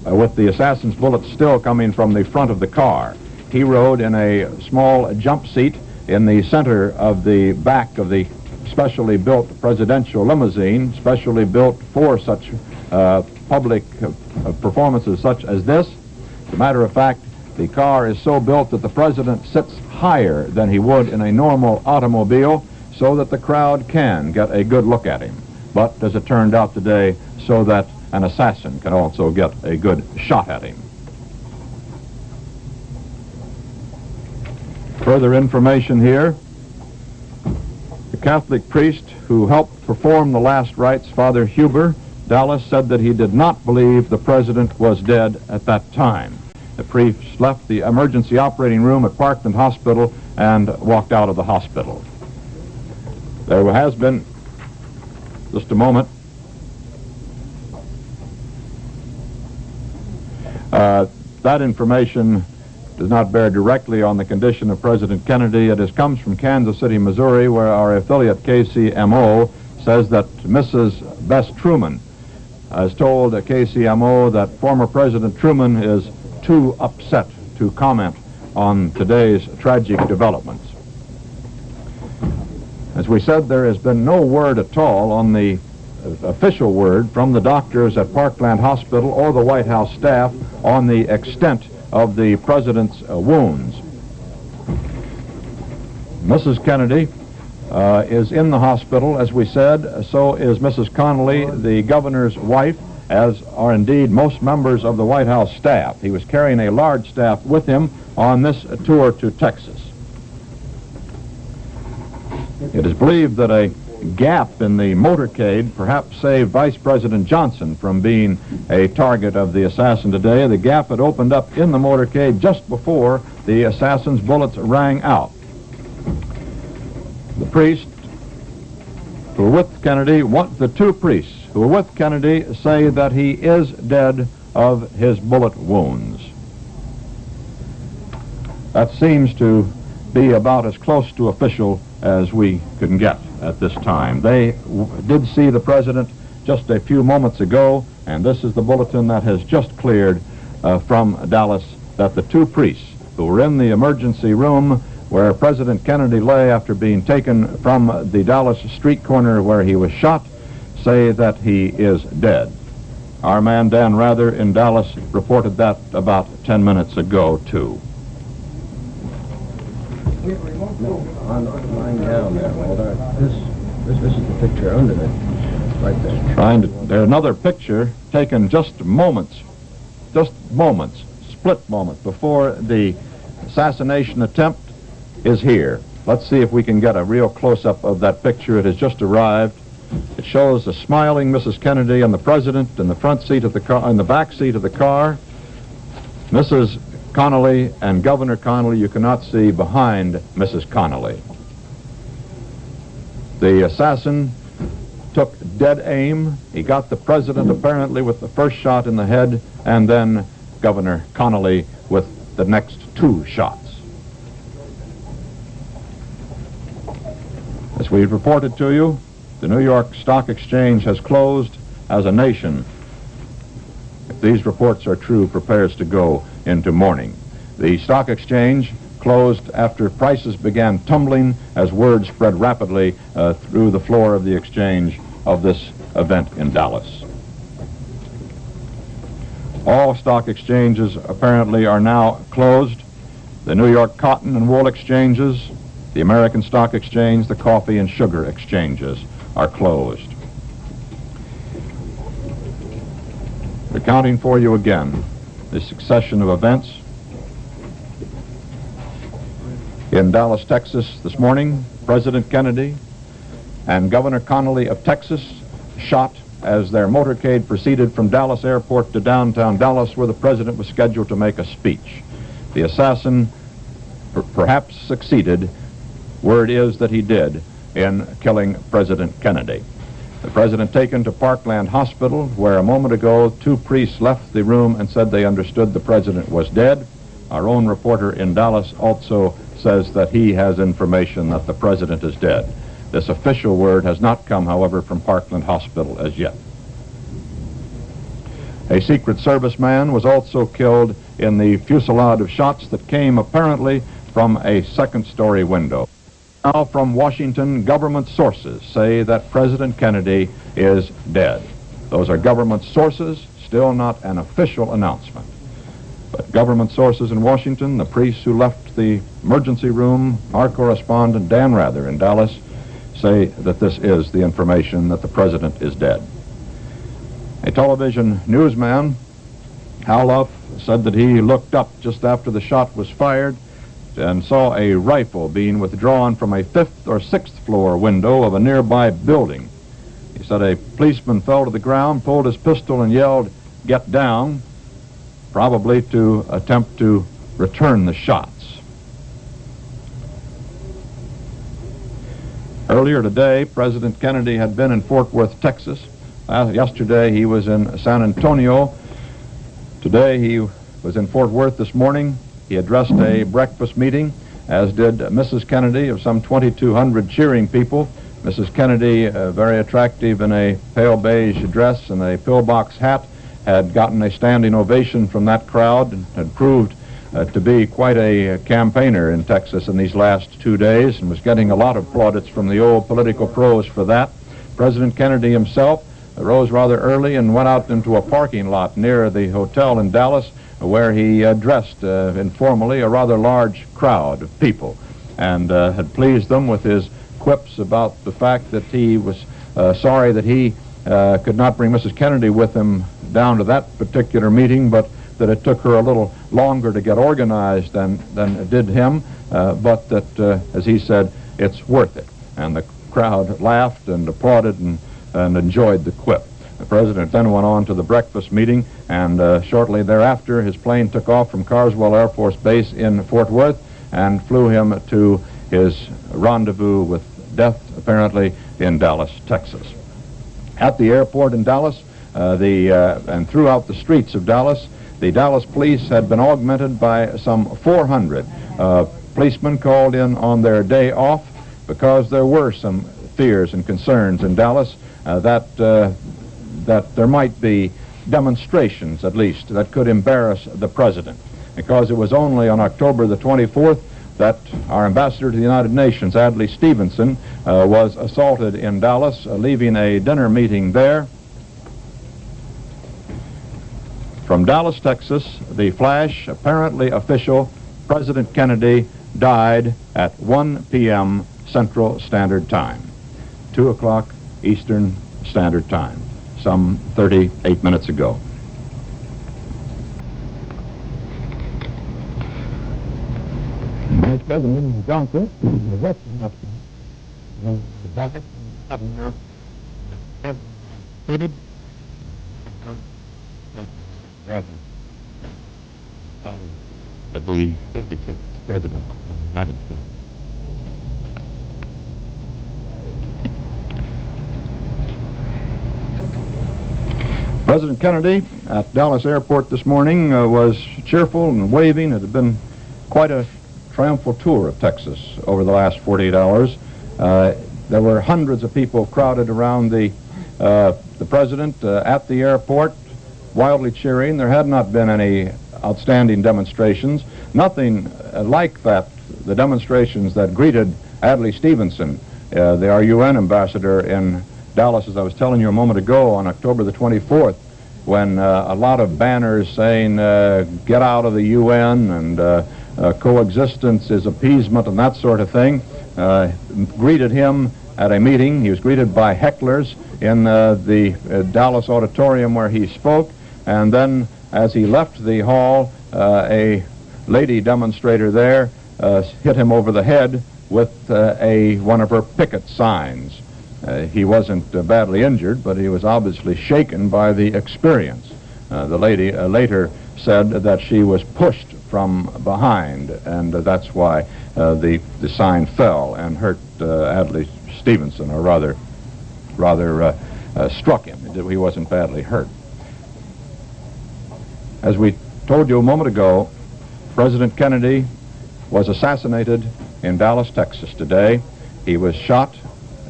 Speaker 3: with the assassin's bullets still coming from the front of the car. He rode in a small jump seat in the center of the back of the specially built presidential limousine, specially built for such public performances such as this. As a matter of fact, the car is so built that the president sits higher than he would in a normal automobile, so that the crowd can get a good look at him. But as it turned out today, so that an assassin can also get a good shot at him. Further information here. The Catholic priest who helped perform the last rites, Father Huber, Dallas, said that he did not believe the president was dead at that time. The priest left the emergency operating room at Parkland Hospital and walked out of the hospital. There has been, just a moment, that information does not bear directly on the condition of President Kennedy. It comes from Kansas City, Missouri, where our affiliate KCMO says that Mrs. Bess Truman has told KCMO that former President Truman is too upset to comment on today's tragic developments. As we said, there has been no word at all on the official word from the doctors at Parkland Hospital or the White House staff on the extent of the president's wounds. Mrs. Kennedy is in the hospital, as we said. So is Mrs. Connally, the governor's wife, as are indeed most members of the White House staff. He was carrying a large staff with him on this tour to Texas. It is believed that a gap in the motorcade perhaps saved Vice President Johnson from being a target of the assassin today. The gap had opened up in the motorcade just before the assassin's bullets rang out. The priest who were with Kennedy, the two priests who were with Kennedy, say that he is dead of his bullet wounds. That seems to be about as close to official as we can get at this time. They did see the president just a few moments ago, and this is the bulletin that has just cleared from Dallas, that the two priests who were in the emergency room where President Kennedy lay after being taken from the Dallas street corner where he was shot say that he is dead. Our man Dan Rather in Dallas reported that about 10 minutes ago, too.
Speaker 1: No, I'm lying down there, Walter. This is the picture under it, right there.
Speaker 3: There's another picture taken just moments, split moments before the assassination attempt is here. Let's see if we can get a real close-up of that picture. It has just arrived. It shows the smiling Mrs. Kennedy and the president in the front seat of the car, in the back seat of the car. Mrs. Connally and Governor Connally, you cannot see behind Mrs. Connally. The assassin took dead aim. He got the president apparently with the first shot in the head, and then Governor Connally with the next two shots. As we reported to you, the New York Stock Exchange has closed as a nation, if these reports are true, prepares to go into mourning. The stock exchange closed after prices began tumbling as word spread rapidly through the floor of the exchange of this event in Dallas. All stock exchanges apparently are now closed. The New York Cotton and Wool exchanges, the American Stock Exchange, the coffee and sugar exchanges are closed. Recounting for you again the succession of events. In Dallas, Texas this morning, President Kennedy and Governor Connally of Texas shot as their motorcade proceeded from Dallas Airport to downtown Dallas, where the president was scheduled to make a speech. The assassin perhaps succeeded, word is that he did, in killing President Kennedy. The president taken to Parkland Hospital, where a moment ago 2 priests left the room and said they understood the president was dead. Our own reporter in Dallas also says that he has information that the president is dead. This official word has not come, however, from Parkland Hospital as yet. A Secret Service man was also killed in the fusillade of shots that came apparently from a second-story window. Now from Washington, government sources say that President Kennedy is dead. Those are government sources, still not an official announcement. But government sources in Washington, the priests who left the emergency room, our correspondent Dan Rather in Dallas, say that this is the information that the president is dead. A television newsman, Hal Luff, said that he looked up just after the shot was fired and saw a rifle being withdrawn from a 5th or 6th floor window of a nearby building. He said a policeman fell to the ground, pulled his pistol and yelled, "Get down," probably to attempt to return the shots. Earlier today, President Kennedy had been in Fort Worth, Texas. Yesterday, he was in San Antonio. Today, he was in Fort Worth this morning. He addressed a breakfast meeting, as did Mrs. Kennedy, of some 2,200 cheering people. Mrs. Kennedy, very attractive in a pale beige dress and a pillbox hat, had gotten a standing ovation from that crowd and had proved to be quite a campaigner in Texas in these last 2 days and was getting a lot of plaudits from the old political pros for that. President Kennedy himself rose rather early and went out into a parking lot near the hotel in Dallas, where he addressed informally a rather large crowd of people and had pleased them with his quips about the fact that he was sorry that he could not bring Mrs. Kennedy with him down to that particular meeting, but that it took her a little longer to get organized than it did him, but that, as he said, it's worth it. And the crowd laughed and applauded and enjoyed the quip. The president then went on to the breakfast meeting, and shortly thereafter his plane took off from Carswell Air Force Base in Fort Worth and flew him to his rendezvous with death, apparently, in Dallas, Texas. At the airport in Dallas, and throughout the streets of Dallas, the Dallas police had been augmented by some 400 policemen called in on their day off because there were some fears and concerns in Dallas that there might be demonstrations, at least, that could embarrass the president. Because it was only on October the 24th that our ambassador to the United Nations, Adlai Stevenson, was assaulted in Dallas, leaving a dinner meeting there. From Dallas, Texas, the flash, apparently official, President Kennedy died at 1 p.m. Central Standard Time, 2 o'clock Eastern Standard Time, some 38 minutes ago.
Speaker 14: Vice President Johnson, the Western of the Dallas Governor, have stated that the 56th President of the United States.
Speaker 3: President Kennedy at Dallas Airport this morning was cheerful and waving. It had been quite a triumphal tour of Texas over the last 48 hours. There were hundreds of people crowded around the The president at the airport, wildly cheering. There had not been any outstanding demonstrations. Nothing like that, the demonstrations that greeted Adlai Stevenson, our UN ambassador in Dallas, as I was telling you a moment ago, on October the 24th, when a lot of banners saying, get out of the UN and coexistence is appeasement and that sort of thing, greeted him at a meeting. He was greeted by hecklers in the Dallas auditorium where he spoke, and then as he left the hall, a lady demonstrator there hit him over the head with one of her picket signs. He wasn't badly injured, but he was obviously shaken by the experience. The lady later said that she was pushed from behind, and that's why the sign fell and hurt Adlai Stevenson, or rather struck him. He wasn't badly hurt. As we told you a moment ago, President Kennedy was assassinated in Dallas, Texas today. He was shot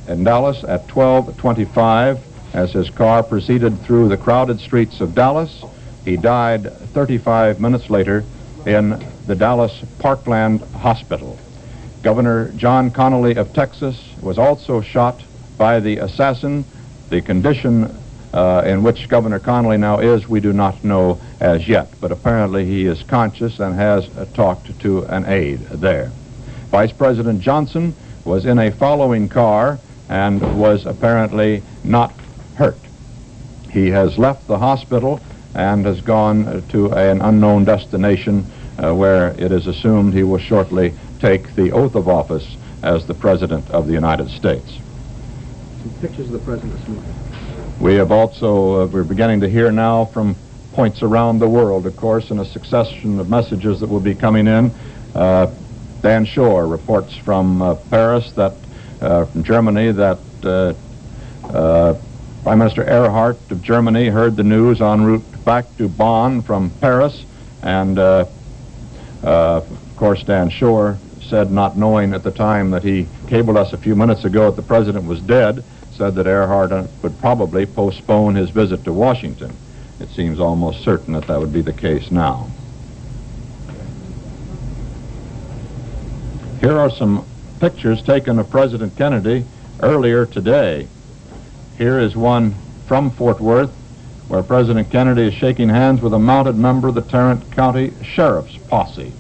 Speaker 3: in Dallas at 12:25 as his car proceeded through the crowded streets of Dallas. He died 35 minutes later in the Dallas Parkland Hospital. Governor John Connally of Texas was also shot by the assassin. The condition in which Governor Connally now is, we do not know as yet, but apparently he is conscious and has talked to an aide there. Vice President Johnson was in a following car and was apparently not hurt. He has left the hospital and has gone to an unknown destination where it is assumed he will shortly take the oath of office as the President of the United States.
Speaker 12: Some pictures of the President this morning.
Speaker 3: We have also, we're beginning to hear now from points around the world, of course, in a succession of messages that will be coming in. Dan Shore reports from Paris that, from Germany, that Prime Minister Erhard of Germany heard the news en route back to Bonn from Paris, and of course Dan Shore said, not knowing at the time that he cabled us a few minutes ago that the President was dead, said that Erhard would probably postpone his visit to Washington. It seems almost certain that that would be the case now. Here are some pictures taken of President Kennedy earlier today. Here is one from Fort Worth, where President Kennedy is shaking hands with a mounted member of the Tarrant County Sheriff's Posse.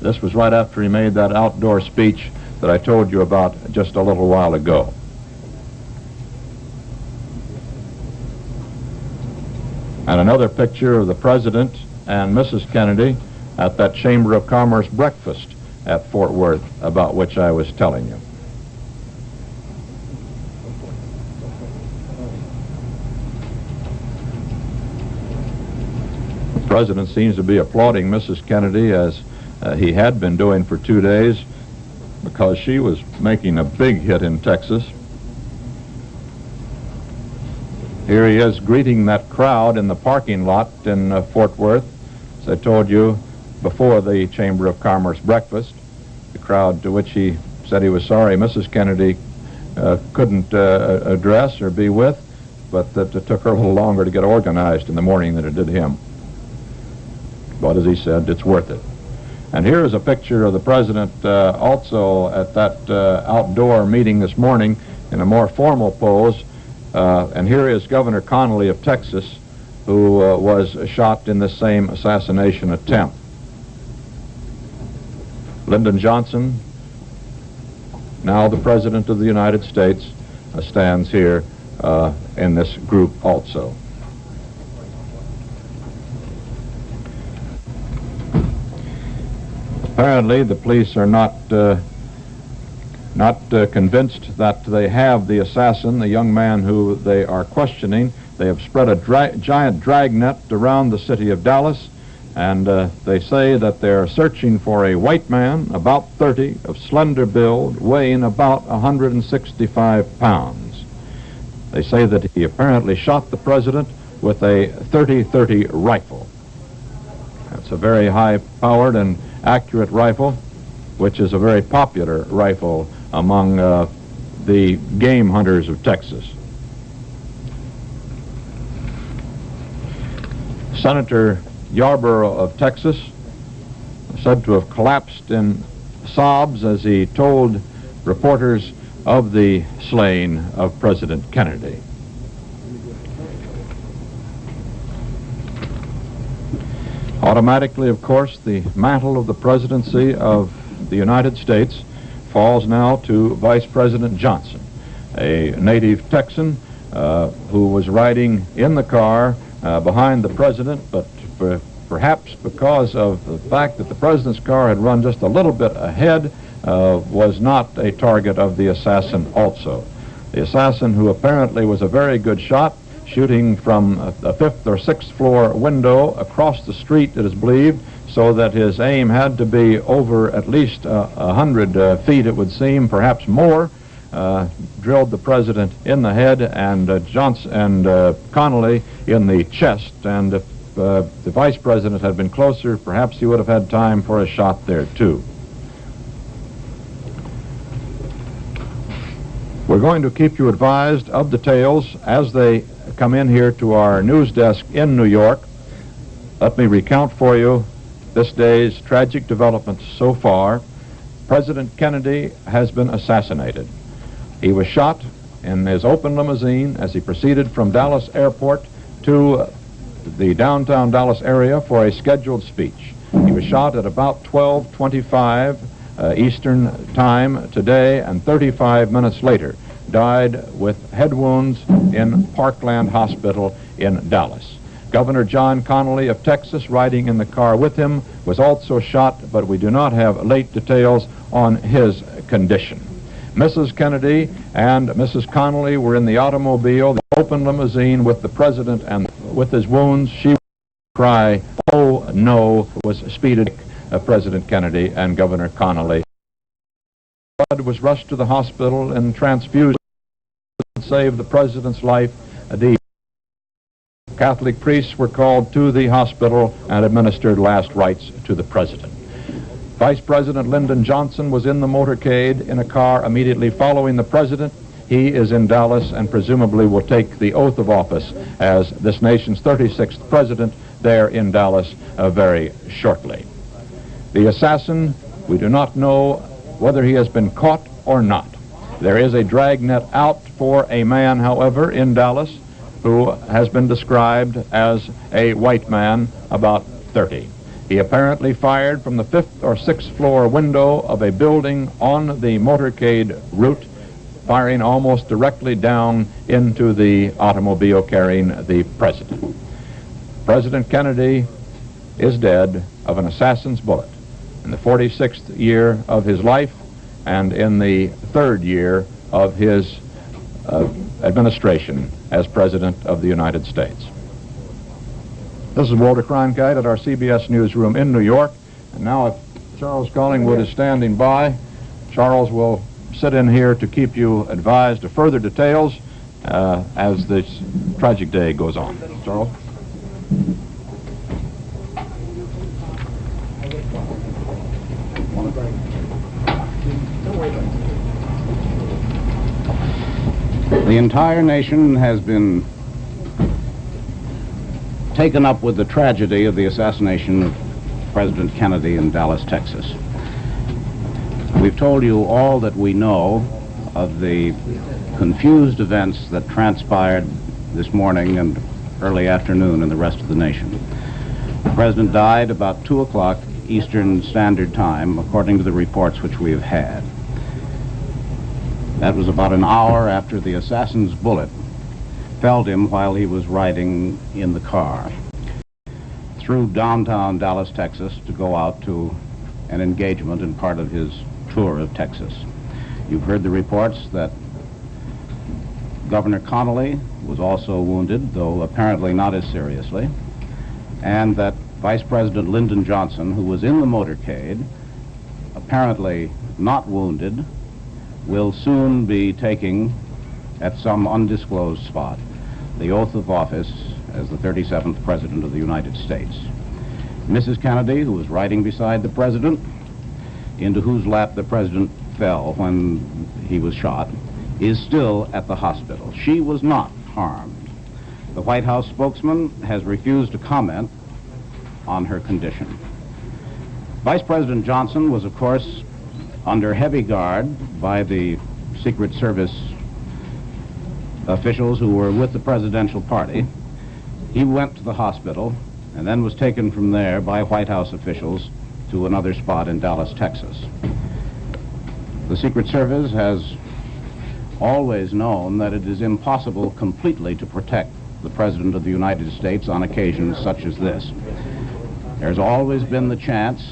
Speaker 3: This was right after he made that outdoor speech that I told you about just a little while ago. And another picture of the President and Mrs. Kennedy at that Chamber of Commerce breakfast at Fort Worth, about which I was telling you. The President seems to be applauding Mrs. Kennedy, as he had been doing for 2 days, because she was making a big hit in Texas. Here he is greeting that crowd in the parking lot in Fort Worth, as I told you, before the Chamber of Commerce breakfast, the crowd to which he said he was sorry Mrs. Kennedy couldn't address or be with, but that it took her a little longer to get organized in the morning than it did him. But as he said, it's worth it. And here is a picture of the President also at that outdoor meeting this morning in a more formal pose. And here is Governor Connally of Texas, who was shot in the same assassination attempt. Lyndon Johnson, now the President of the United States, stands here in this group also. Apparently, the police are not convinced that they have the assassin, the young man who they are questioning. They have spread a giant dragnet around the city of Dallas, and they say that they're searching for a white man, about 30, of slender build, weighing about 165 pounds. They say that he apparently shot the President with a .30-30 rifle. That's a very high-powered and accurate rifle, which is a very popular rifle among the game hunters of Texas. Senator Yarborough of Texas, said to have collapsed in sobs as he told reporters of the slaying of President Kennedy. Automatically, of course, the mantle of the presidency of the United States falls now to Vice President Johnson, a native Texan who was riding in the car behind the president, but perhaps because of the fact that the president's car had run just a little bit ahead, was not a target of the assassin also. The assassin, who apparently was a very good shot, shooting from a fifth or sixth floor window across the street, it is believed, so that his aim had to be over at least 100 feet, it would seem, perhaps more, drilled the president in the head and Connally in the chest. And if the vice president had been closer, perhaps he would have had time for a shot there too. We're going to keep you advised of details as they come in here to our news desk in New York. Let me recount for you this day's tragic developments so far. President Kennedy has been assassinated. He was shot in his open limousine as he proceeded from Dallas Airport to the downtown Dallas area for a scheduled speech. He was shot at about 12:25 Eastern Time today, and 35 minutes later died with head wounds in Parkland Hospital in Dallas. Governor John Connally of Texas, riding in the car with him, was also shot, but we do not have late details on his condition. Mrs. Kennedy and Mrs. Connally were in the automobile, the open limousine with the president, and with his wounds, she would cry, "Oh no," was speeded President Kennedy and Governor Connally. Blood was rushed to the hospital and transfused to save the president's life. The Catholic priests were called to the hospital and administered last rites to the president. Vice President Lyndon Johnson was in the motorcade in a car immediately following the president. He is in Dallas and presumably will take the oath of office as this nation's 36th president there in Dallas very shortly. The assassin, we do not know whether he has been caught or not. There is a dragnet out for a man, however, in Dallas who has been described as a white man, about 30. He apparently fired from the fifth or sixth floor window of a building on the motorcade route, firing almost directly down into the automobile carrying the president. President Kennedy is dead of an assassin's bullet in the 46th year of his life and in the third year of his administration as President of the United States. This is Walter Cronkite at our CBS newsroom in New York. And now if Charles Collingwood is standing by, Charles will sit in here to keep you advised of further details as this tragic day goes on. Charles?
Speaker 7: The entire nation has been taken up with the tragedy of the assassination of President Kennedy in Dallas, Texas. We've told you all that we know of the confused events that transpired this morning and early afternoon in the rest of the nation. The president died about 2 o'clock Eastern Standard Time, according to the reports which we have had. That was about an hour after the assassin's bullet felled him while he was riding in the car through downtown Dallas, Texas, to go out to an engagement in part of his tour of Texas. You've heard the reports that Governor Connally was also wounded, though apparently not as seriously, and that Vice President Lyndon Johnson, who was in the motorcade, apparently not wounded, will soon be taking, at some undisclosed spot, the oath of office as the 37th President of the United States. Mrs. Kennedy, who was riding beside the President, into whose lap the President fell when he was shot, is still at the hospital. She was not harmed. The White House spokesman has refused to comment on her condition. Vice President Johnson was, of course, under heavy guard by the Secret Service officials who were with the presidential party. He went to the hospital and then was taken from there by White House officials to another spot in Dallas, Texas. The Secret Service has always known that it is impossible completely to protect the President of the United States on occasions such as this. There's always been the chance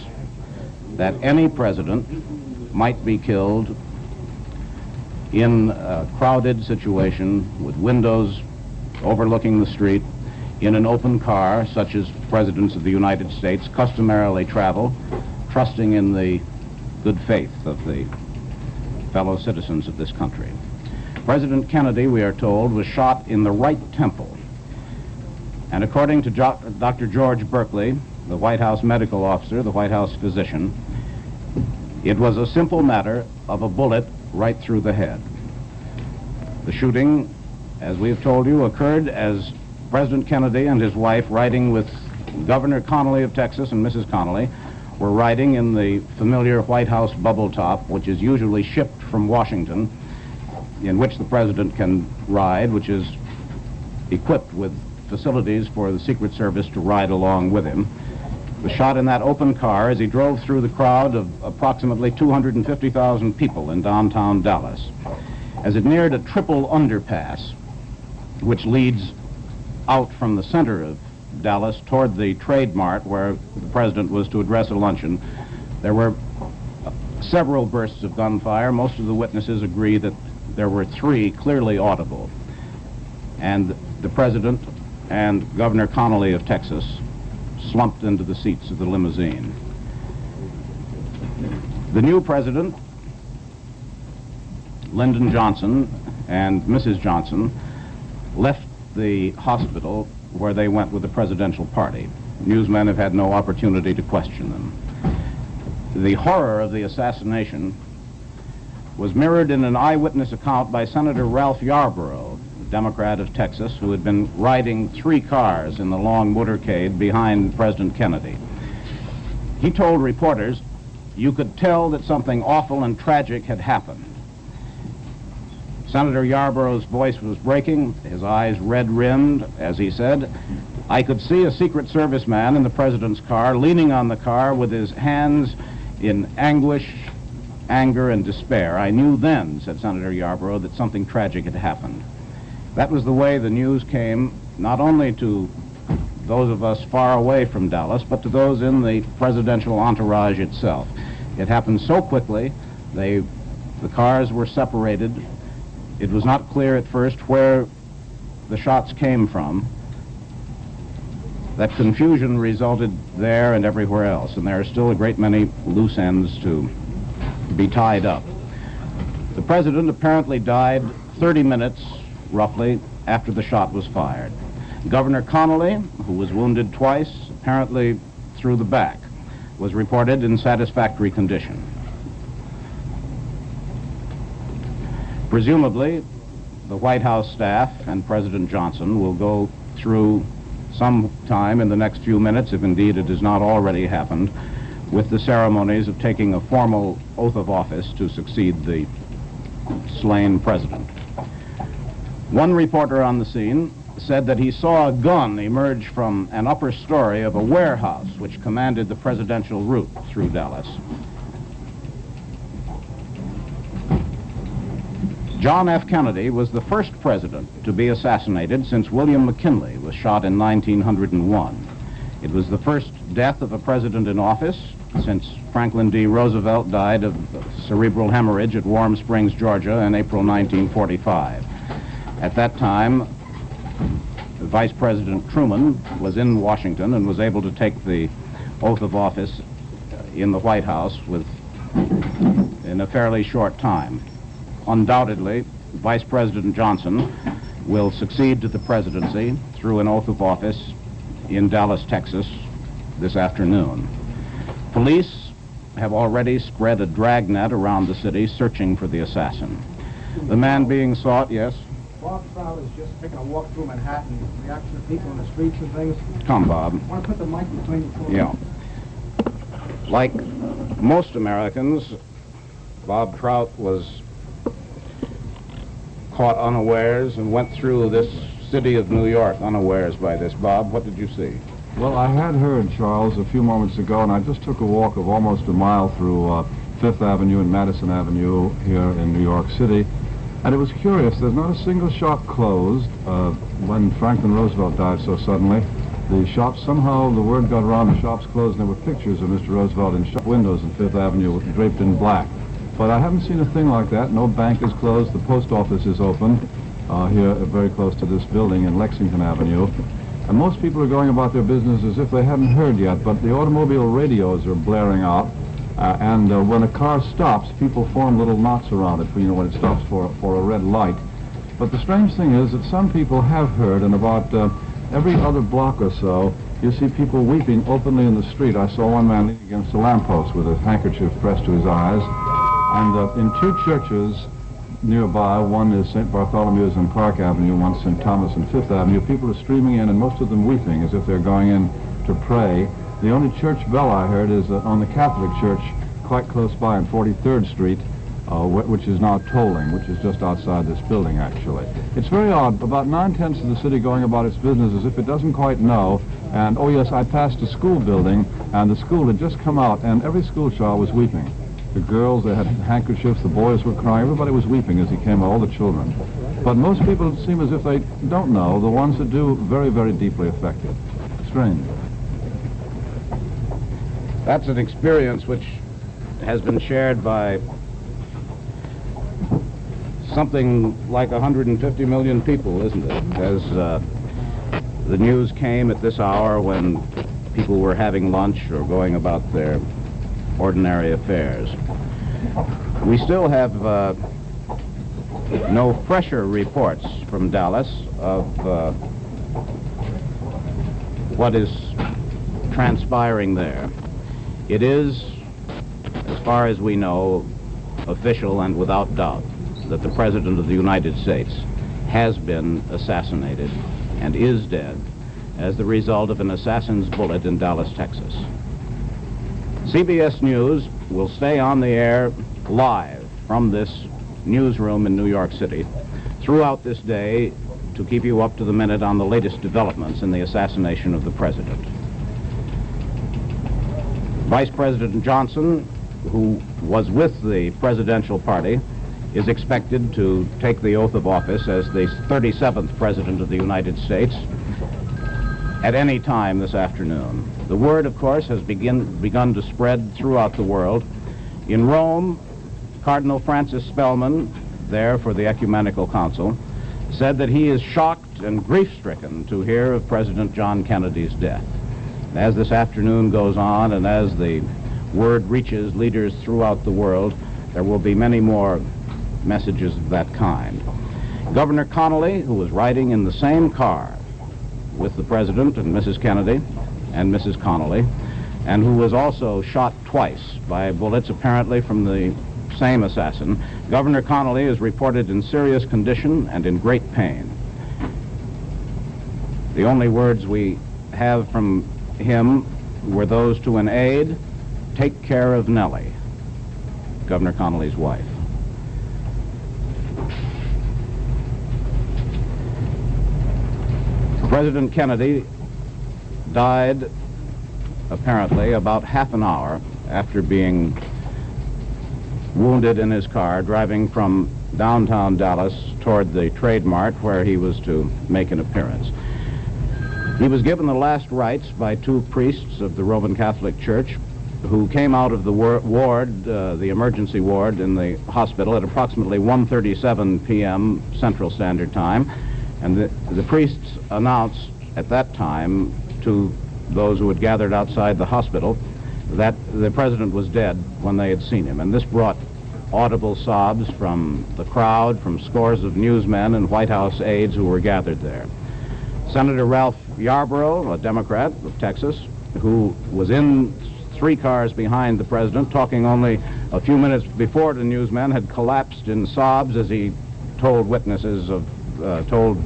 Speaker 7: that any president might be killed in a crowded situation with windows overlooking the street in an open car, such as presidents of the United States customarily travel, trusting in the good faith of the fellow citizens of this country. President Kennedy, we are told, was shot in the right temple. And according to Dr. George Berkeley, the White House medical officer, the White House physician, it was a simple matter of a bullet right through the head. The shooting, as we have told you, occurred as President Kennedy and his wife, riding with Governor Connally of Texas and Mrs. Connally, were riding in the familiar White House bubble top, which is usually shipped from Washington, in which the president can ride, which is equipped with facilities for the Secret Service to ride along with him. Was shot in that open car as he drove through the crowd of approximately 250,000 people in downtown Dallas. As it neared a triple underpass, which leads out from the center of Dallas toward the Trade Mart where the president was to address a luncheon, there were several bursts of gunfire. Most of the witnesses agree that there were 3 clearly audible. And the president and Governor Connally of Texas slumped into the seats of the limousine. The new president, Lyndon Johnson, and Mrs. Johnson left the hospital where they went with the presidential party. Newsmen have had no opportunity to question them. The horror of the assassination was mirrored in an eyewitness account by Senator Ralph Yarborough, Democrat of Texas, who had been riding 3 cars in the long motorcade behind President Kennedy. He told reporters, you could tell that something awful and tragic had happened. Senator Yarborough's voice was breaking, his eyes red-rimmed, as he said, I could see a Secret Service man in the president's car, leaning on the car with his hands in anguish, anger, and despair. I knew then, said Senator Yarborough, that something tragic had happened. That was the way the news came, not only to those of us far away from Dallas, but to those in the presidential entourage itself. It happened so quickly, the cars were separated. It was not clear at first where the shots came from. That confusion resulted there and everywhere else, and there are still a great many loose ends to be tied up. The president apparently died 30 minutes, roughly, after the shot was fired. Governor Connally, who was wounded twice, apparently through the back, was reported in satisfactory condition. Presumably, the White House staff and President Johnson will go through some time in the next few minutes, if indeed it has not already happened, with the ceremonies of taking a formal oath of office to succeed the slain president. One reporter on the scene said that he saw a gun emerge from an upper story of a warehouse which commanded the presidential route through Dallas. John F. Kennedy was the first president to be assassinated since William McKinley was shot in 1901. It was the first death of a president in office since Franklin D. Roosevelt died of cerebral hemorrhage at Warm Springs, Georgia in April 1945. At that time, Vice President Truman was in Washington and was able to take the oath of office in the White House in a fairly short time. Undoubtedly, Vice President Johnson will succeed to the presidency through an oath of office in Dallas, Texas this afternoon. Police have already spread a dragnet around the city searching for the assassin. The man being sought, yes?
Speaker 12: Bob Trout is just taking a walk through Manhattan, reaction to people in the streets and things.
Speaker 7: Come, Bob.
Speaker 12: I want to put the mic between the two.
Speaker 7: Yeah. Like most Americans, Bob Trout was caught unawares and went through this city of New York unawares by this. Bob, what did you see?
Speaker 3: Well, I had heard, Charles, a few moments ago, and I just took a walk of almost a mile through Fifth Avenue and Madison Avenue here in New York City. And it was curious, there's not a single shop closed. When Franklin Roosevelt died so suddenly, the shops, somehow the word got around, the shops closed, and there were pictures of Mr. Roosevelt in shop windows in Fifth Avenue draped in black. But I haven't seen a thing like that. No bank is closed. The post office is open here very close to this building in Lexington Avenue. And most people are going about their business as if they hadn't heard yet, but the automobile radios are blaring out. And when a car stops, people form little knots around it, when it stops for a red light. But the strange thing is that some people have heard, and about every other block or so, you see people weeping openly in the street. I saw one man leaning against a lamppost with a handkerchief pressed to his eyes. And in two churches nearby, one is St. Bartholomew's and Park Avenue, one St. Thomas and Fifth Avenue, people are streaming in, and most of them weeping as if they're going in to pray. The only church bell I heard is on the Catholic church quite close by on 43rd Street, which is now tolling, which is just outside this building, actually. It's very odd, about 9/10 of the city going about its business as if it doesn't quite know. And, oh yes, I passed a school building, and the school had just come out, and every school child was weeping. The girls, they had handkerchiefs, the boys were crying, everybody was weeping as he came, all the children. But most people seem as if they don't know, the ones that do, very, very deeply affected. Strange.
Speaker 7: That's an experience which has been shared by something like 150 million people, isn't it? As the news came at this hour when people were having lunch or going about their ordinary affairs. We still have no fresher reports from Dallas of what is transpiring there. It is, as far as we know, official and without doubt that the President of the United States has been assassinated and is dead as the result of an assassin's bullet in Dallas, Texas. CBS News will stay on the air live from this newsroom in New York City throughout this day to keep you up to the minute on the latest developments in the assassination of the President. Vice President Johnson, who was with the presidential party, is expected to take the oath of office as the 37th President of the United States at any time this afternoon. The word, of course, has begun to spread throughout the world. In Rome, Cardinal Francis Spellman, there for the Ecumenical Council, said that he is shocked and grief-stricken to hear of President John Kennedy's death. As this afternoon goes on and as the word reaches leaders throughout the world, there will be many more messages of that kind. Governor Connolly, who was riding in the same car with the President and Mrs. Kennedy and Mrs. Connolly, and who was also shot twice by bullets apparently from the same assassin, Governor Connolly is reported in serious condition and in great pain. The only words we have from him were those to an aide: "Take care of Nellie," Governor Connolly's wife. President Kennedy died apparently about half an hour after being wounded in his car driving from downtown Dallas toward the Trade Mart where he was to make an appearance. He was given the last rites by two priests of the Roman Catholic Church who came out of the ward, the emergency ward in the hospital at approximately 1:37 p.m. Central Standard Time. And the priests announced at that time to those who had gathered outside the hospital that the president was dead when they had seen him. And this brought audible sobs from the crowd, from scores of newsmen and White House aides who were gathered there. Senator Ralph Yarborough, a Democrat of Texas, who was in three cars behind the president, talking only a few minutes before the newsmen, had collapsed in sobs as he told witnesses of told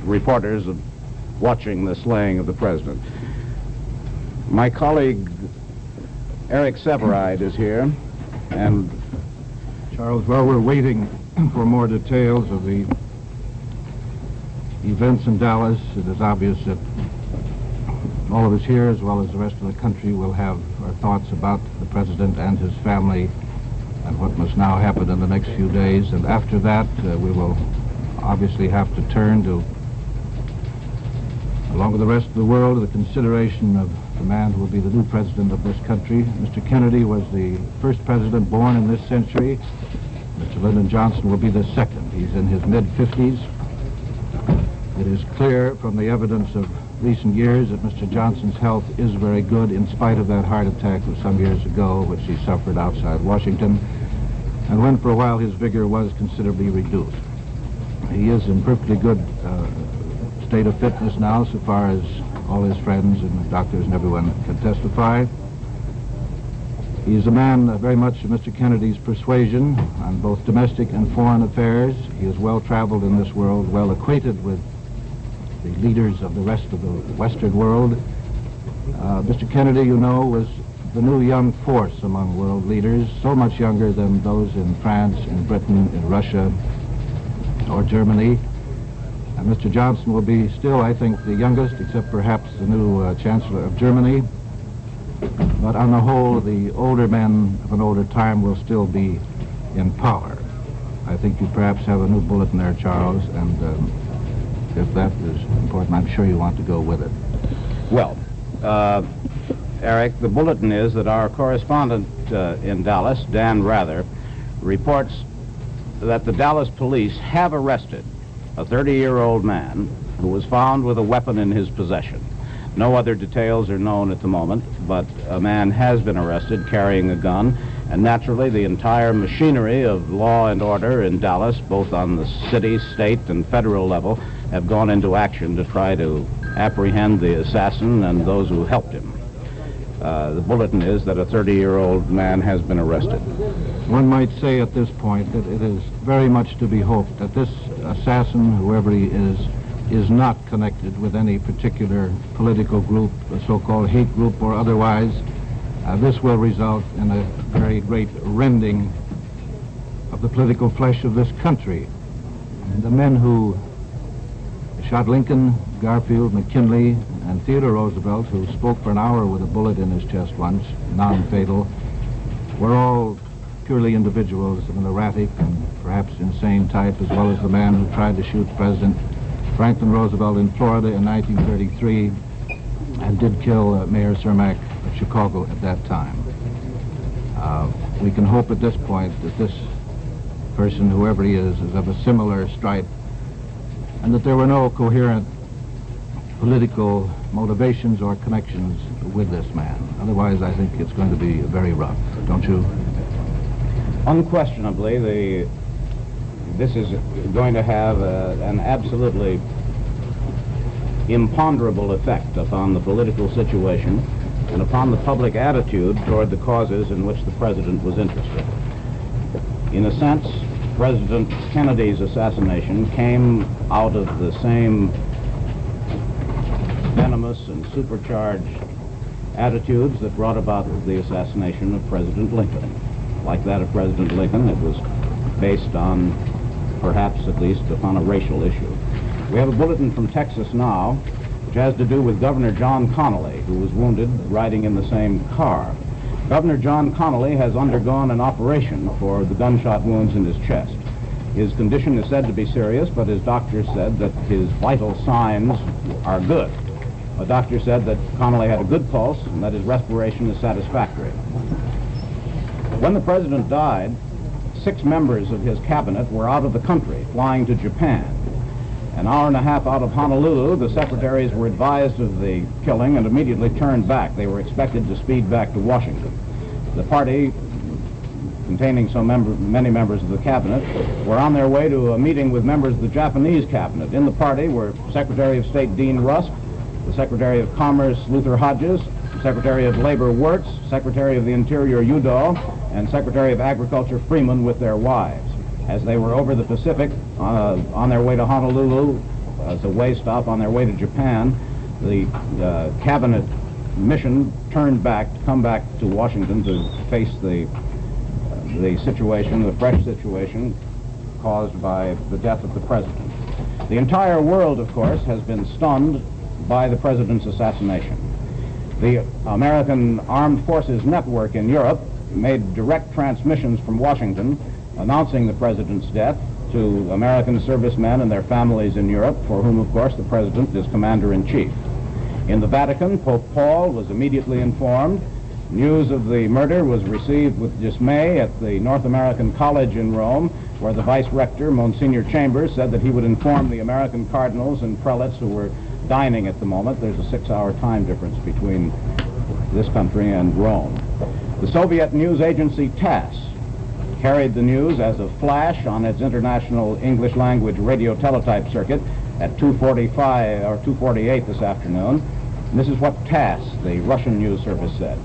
Speaker 7: reporters of watching the slaying of the president. My colleague Eric Severide is here, and
Speaker 9: Charles, while we're waiting for more details of the events in Dallas, it is obvious that all of us here, as well as the rest of the country, will have our thoughts about the president and his family and what must now happen in the next few days. And after that, we will obviously have to turn to, along with the rest of the world, the consideration of the man who will be the new president of this country. Mr. Kennedy was the first president born in this century. Mr. Lyndon Johnson will be the second. He's in his mid-50s. It is clear from the evidence of recent years that Mr. Johnson's health is very good in spite of that heart attack of some years ago, which he suffered outside Washington, and when for a while his vigor was considerably reduced. He is in perfectly good state of fitness now, so far as all his friends and doctors and everyone can testify. He is a man very much of Mr. Kennedy's persuasion on both domestic and foreign affairs. He is well traveled in this world, well acquainted with the leaders of the rest of the Western world. Mr. Kennedy, you know, was the new young force among world leaders, so much younger than those in France, in Britain, in Russia, or Germany. And Mr. Johnson will be still, I think, the youngest, except perhaps the new Chancellor of Germany. But on the whole, the older men of an older time will still be in power. I think you perhaps have a new bulletin there, Charles, and if that is important, I'm sure you want to go with it.
Speaker 7: Well, Eric, the bulletin is that our correspondent in Dallas, Dan Rather, reports that the Dallas police have arrested a 30-year-old man who was found with a weapon in his possession. No other details are known at the moment, but a man has been arrested carrying a gun, and naturally the entire machinery of law and order in Dallas, both on the city, state, and federal level, have gone into action to try to apprehend the assassin and those who helped him. The bulletin is that a 30-year-old man has been arrested.
Speaker 9: One might say at this point that it is very much to be hoped that this assassin, whoever he is not connected with any particular political group, a so-called hate group or otherwise. This will result in a very great rending of the political flesh of this country. The men who shot Lincoln, Garfield, McKinley, and Theodore Roosevelt, who spoke for an hour with a bullet in his chest once, non-fatal, were all purely individuals of an erratic and perhaps insane type, as well as the man who tried to shoot President Franklin Roosevelt in Florida in 1933 and did kill Mayor Cermak of Chicago at that time. We can hope at this point that this person, whoever he is of a similar stripe, and that there were no coherent political motivations or connections with this man. Otherwise, I think it's going to be very rough, don't you?
Speaker 7: Unquestionably, this is going to have an absolutely imponderable effect upon the political situation and upon the public attitude toward the causes in which the president was interested. In a sense, President Kennedy's assassination came out of the same venomous and supercharged attitudes that brought about the assassination of President Lincoln. Like that of President Lincoln, it was based on, perhaps at least, upon a racial issue. We have a bulletin from Texas now, which has to do with Governor John Connally, who was wounded riding in the same car. Governor John Connally has undergone an operation for the gunshot wounds in his chest. His condition is said to be serious, but his doctor said that his vital signs are good. A doctor said that Connally had a good pulse and that his respiration is satisfactory. When the president died, 6 members of his cabinet were out of the country, flying to Japan. An hour and a half out of Honolulu, the secretaries were advised of the killing and immediately turned back. They were expected to speed back to Washington. The party, containing so many members of the cabinet, were on their way to a meeting with members of the Japanese cabinet. In the party were Secretary of State Dean Rusk, the Secretary of Commerce Luther Hodges, Secretary of Labor Wirtz, Secretary of the Interior Udall, and Secretary of Agriculture Freeman with their wives. As they were over the Pacific on their way to Honolulu as a way stop on their way to Japan, the cabinet mission turned back to come back to Washington to face the situation, the fresh situation caused by the death of the president. The entire world, of course, has been stunned by the president's assassination. The American Armed Forces Network in Europe made direct transmissions from Washington announcing the president's death to American servicemen and their families in Europe, for whom, of course, the president is commander-in-chief. In the Vatican, Pope Paul was immediately informed. News of the murder was received with dismay at the North American College in Rome, where the vice rector, Monsignor Chambers, said that he would inform the American cardinals and prelates who were dining at the moment. There's a 6-hour time difference between this country and Rome. The Soviet news agency TASS carried the news as a flash on its international English language radio teletype circuit at 2:45 or 2:48 this afternoon. And this is what TASS, the Russian news service, said.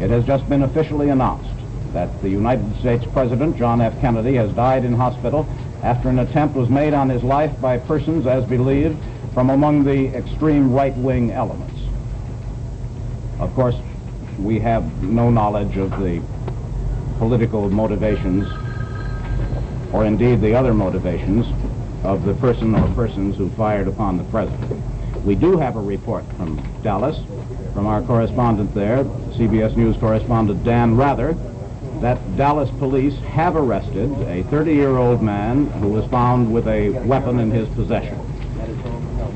Speaker 7: It has just been officially announced that the United States President, John F. Kennedy, has died in hospital after an attempt was made on his life by persons, as believed, from among the extreme right-wing elements. Of course, we have no knowledge of the political motivations, or indeed the other motivations, of the person or persons who fired upon the president. We do have a report from Dallas, from our correspondent there, CBS News correspondent Dan Rather, that Dallas police have arrested a 30-year-old man who was found with a weapon in his possession.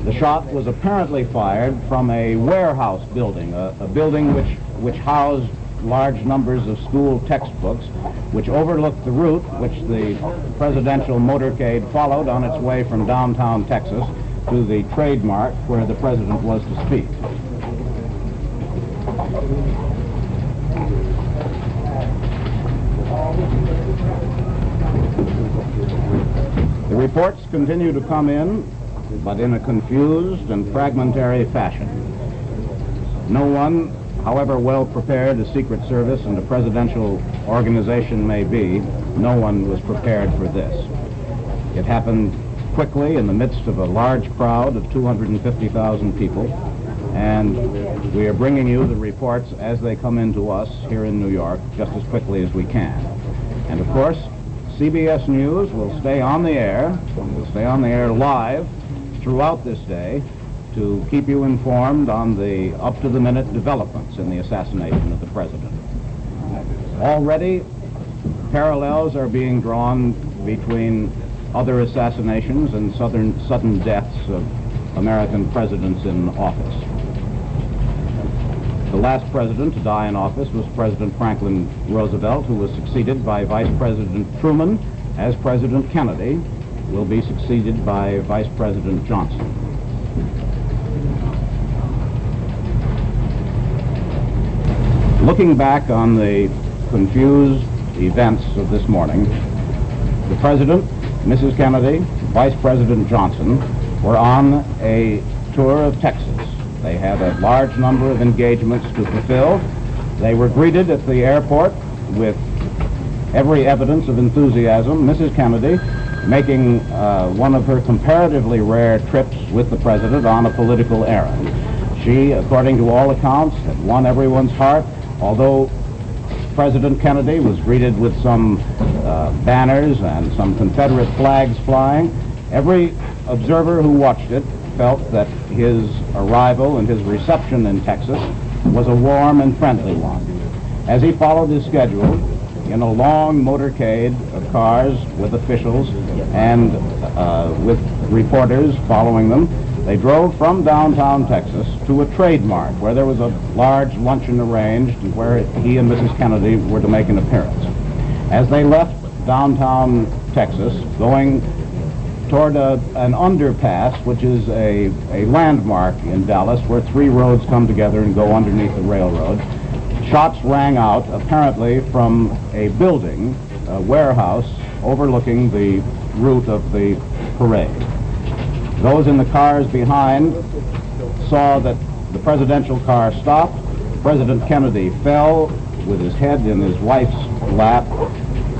Speaker 7: The shot was apparently fired from a warehouse building, a building which housed large numbers of school textbooks, which overlooked the route which the presidential motorcade followed on its way from downtown Texas to the Trade Mart where the president was to speak. The reports continue to come in, but in a confused and fragmentary fashion. No one, however well prepared a Secret Service and a presidential organization may be, no one was prepared for this. It happened quickly in the midst of a large crowd of 250,000 people, and we are bringing you the reports as they come into us here in New York just as quickly as we can. And of course, CBS News will stay on the air, live throughout this day to keep you informed on the up-to-the-minute developments in the assassination of the president. Already, parallels are being drawn between other assassinations and sudden deaths of American presidents in office. The last president to die in office was President Franklin Roosevelt, who was succeeded by Vice President Truman, as President Kennedy will be succeeded by Vice President Johnson. Looking back on the confused events of this morning, the President, Mrs. Kennedy, Vice President Johnson were on a tour of Texas. They had a large number of engagements to fulfill. They were greeted at the airport with every evidence of enthusiasm. Mrs. Kennedy making one of her comparatively rare trips with the President on a political errand. She, according to all accounts, had won everyone's heart, although President Kennedy was greeted with some banners and some Confederate flags flying. Every observer who watched it felt that his arrival and his reception in Texas was a warm and friendly one. As he followed his schedule in a long motorcade of cars with officials and with reporters following them, they drove from downtown Texas to a Trade Mart where there was a large luncheon arranged and where he and Mrs. Kennedy were to make an appearance. As they left downtown Texas, going toward an underpass, which is a landmark in Dallas where three roads come together and go underneath the railroad, shots rang out apparently from a building, a warehouse, overlooking the route of the parade. Those in the cars behind saw that the presidential car stopped. President Kennedy fell with his head in his wife's lap,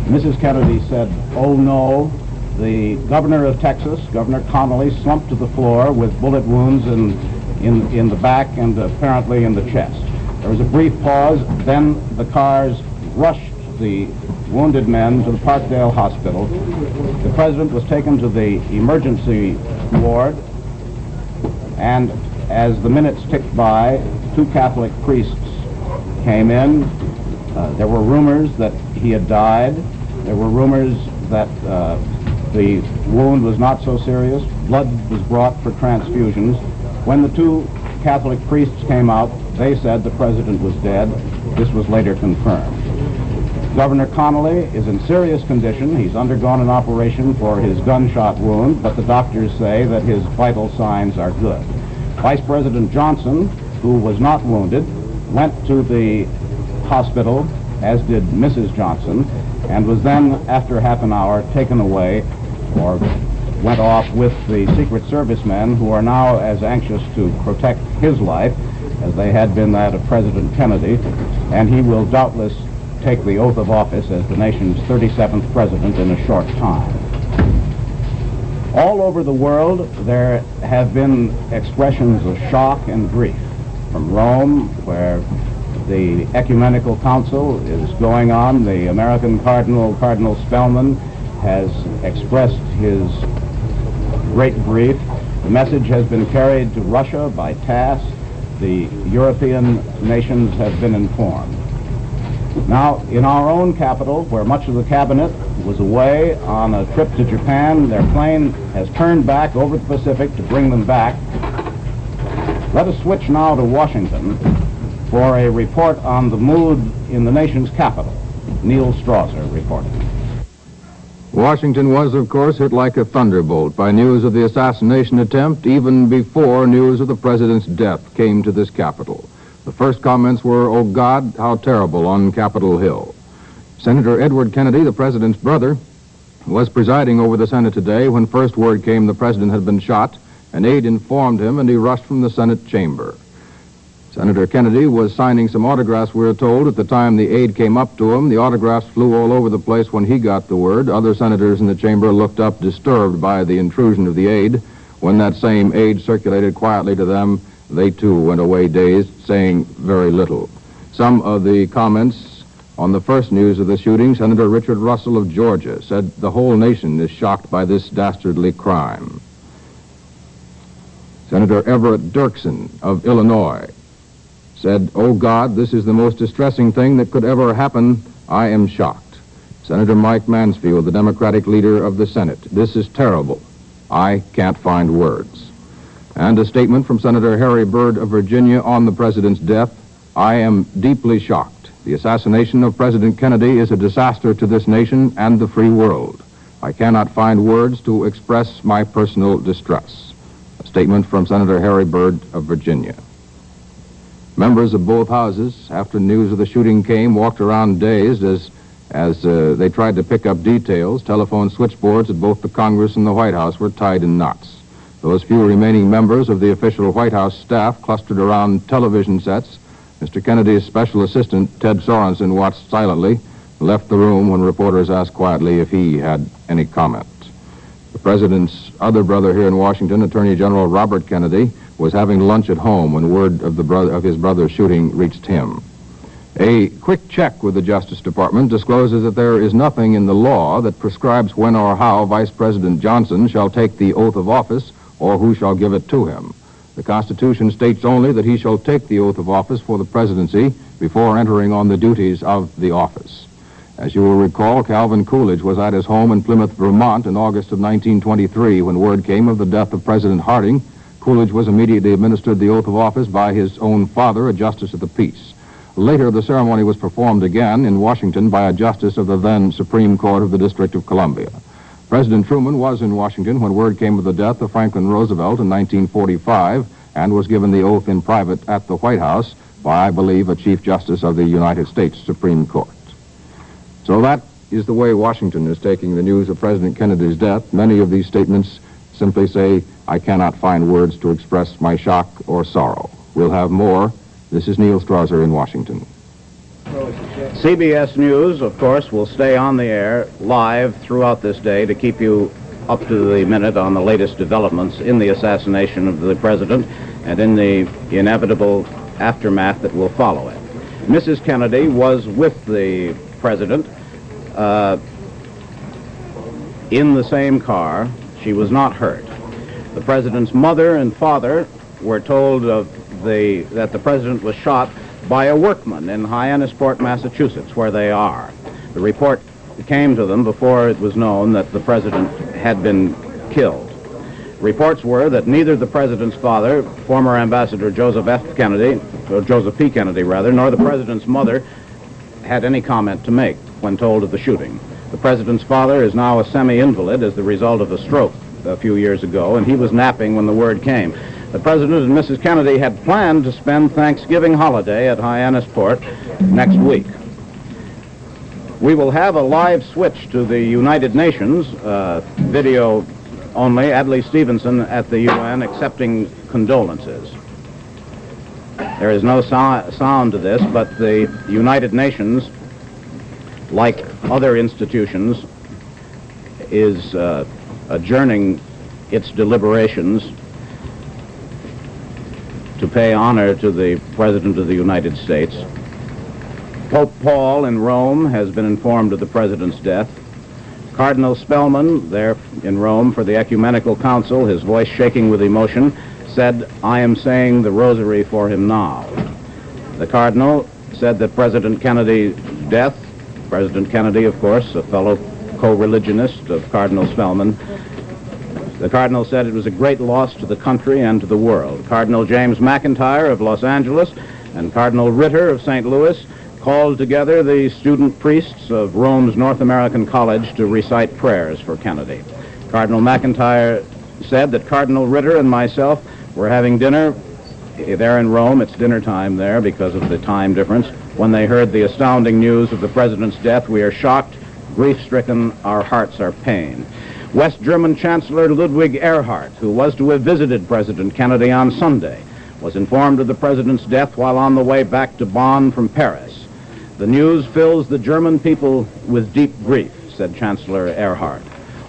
Speaker 7: Mrs. Kennedy said, "Oh no." The governor of Texas, Governor Connolly, slumped to the floor with bullet wounds in the back and apparently in the chest. There was a brief pause, then the cars rushed the wounded men to the Parkdale Hospital. The president was taken to the emergency ward, and as the minutes ticked by, 2 Catholic priests came in. There were rumors that he had died. There were rumors that the wound was not so serious. Blood was brought for transfusions. When the 2 Catholic priests came out, they said the president was dead. This was later confirmed. Governor Connolly is in serious condition. He's undergone an operation for his gunshot wound, but the doctors say that his vital signs are good. Vice President Johnson, who was not wounded, went to the hospital, as did Mrs. Johnson, and was then, after half an hour, taken away, or went off with the Secret Service men, who are now as anxious to protect his life as they had been that of President Kennedy, and he will doubtless take the oath of office as the nation's 37th president in a short time. All over the world, there have been expressions of shock and grief. From Rome, where the Ecumenical Council is going on, the American Cardinal Spellman, has expressed his great grief. The message has been carried to Russia by TASS. The European nations have been informed. Now, in our own capital, where much of the cabinet was away on a trip to Japan, their plane has turned back over the Pacific to bring them back. Let us switch now to Washington for a report on the mood in the nation's capital. Neil Strasser reporting.
Speaker 3: Washington was, of course, hit like a thunderbolt by news of the assassination attempt, even before news of the president's death came to this capital. The first comments were, "Oh God, how terrible," on Capitol Hill. Senator Edward Kennedy, the president's brother, was presiding over the Senate today when first word came the president had been shot. An aide informed him, and he rushed from the Senate chamber. Senator Kennedy was signing some autographs, we're told. At the time the aide came up to him, the autographs flew all over the place when he got the word. Other senators in the chamber looked up, disturbed by the intrusion of the aide. When that same aide circulated quietly to them, they too went away dazed, saying very little. Some of the comments on the first news of the shooting, Senator Richard Russell of Georgia said the whole nation is shocked by this dastardly crime. Senator Everett Dirksen of Illinois said, "Oh God, this is the most distressing thing that could ever happen. I am shocked." Senator Mike Mansfield, the Democratic leader of the Senate, "This is terrible. I can't find words." And a statement from Senator Harry Byrd of Virginia on the president's death, "I am deeply shocked. The assassination of President Kennedy is a disaster to this nation and the free world. I cannot find words to express my personal distress." A statement from Senator Harry Byrd of Virginia. Members of both houses, after news of the shooting came, walked around dazed as they tried to pick up details. Telephone switchboards at both the Congress and the White House were tied in knots. Those few remaining members of the official White House staff clustered around television sets. Mr. Kennedy's special assistant, Ted Sorensen, watched silently, left the room when reporters asked quietly if he had any comment. The president's other brother here in Washington, Attorney General Robert Kennedy, was having lunch at home when word of his brother's shooting reached him. A quick check with the Justice Department discloses that there is nothing in the law that prescribes when or how Vice President Johnson shall take the oath of office or who shall give it to him. The Constitution states only that he shall take the oath of office for the presidency before entering on the duties of the office. As you will recall, Calvin Coolidge was at his home in Plymouth, Vermont in August of 1923 when word came of the death of President Harding. Coolidge was immediately administered the oath of office by his own father, a justice of the peace. Later, the ceremony was performed again in Washington by a justice of the then Supreme Court of the District of Columbia. President Truman was in Washington when word came of the death of Franklin Roosevelt in 1945 and was given the oath in private at the White House by, I believe, a Chief Justice of the United States Supreme Court. So that is the way Washington is taking the news of President Kennedy's death. Many of these statements simply say, "I cannot find words to express my shock or sorrow." We'll have more. This is Neil Strasser in Washington.
Speaker 7: CBS News, of course, will stay on the air live throughout this day to keep you up to the minute on the latest developments in the assassination of the president and in the inevitable aftermath that will follow it. Mrs. Kennedy was with the president in the same car. She was not hurt. The president's mother and father were told that the president was shot by a workman in Hyannisport, Massachusetts, where they are. The report came to them before it was known that the president had been killed. Reports were that neither the president's father, former Ambassador Joseph P. Kennedy, nor the president's mother had any comment to make when told of the shooting. The president's father is now a semi-invalid as the result of a stroke a few years ago, and he was napping when the word came. The president and Mrs. Kennedy had planned to spend Thanksgiving holiday at Hyannisport next week. We will have a live switch to the United Nations, video only, Adlai Stevenson at the UN accepting condolences. There is no sound to this, but the United Nations, like other institutions, is adjourning its deliberations to pay honor to the President of the United States. Pope Paul in Rome has been informed of the President's death. Cardinal Spellman, there in Rome for the Ecumenical Council, his voice shaking with emotion, said, "I am saying the rosary for him now." The Cardinal said that President Kennedy's death, President Kennedy, of course, a fellow co-religionist of Cardinal Spellman, the Cardinal said it was a great loss to the country and to the world. Cardinal James McIntyre of Los Angeles and Cardinal Ritter of St. Louis called together the student priests of Rome's North American College to recite prayers for Kennedy. Cardinal McIntyre said that Cardinal Ritter and myself were having dinner there in Rome. It's dinner time there because of the time difference. When they heard the astounding news of the president's death, we are shocked, grief-stricken, our hearts are pained. West German Chancellor Ludwig Erhard, who was to have visited President Kennedy on Sunday, was informed of the president's death while on the way back to Bonn from Paris. "The news fills the German people with deep grief," said Chancellor Erhard.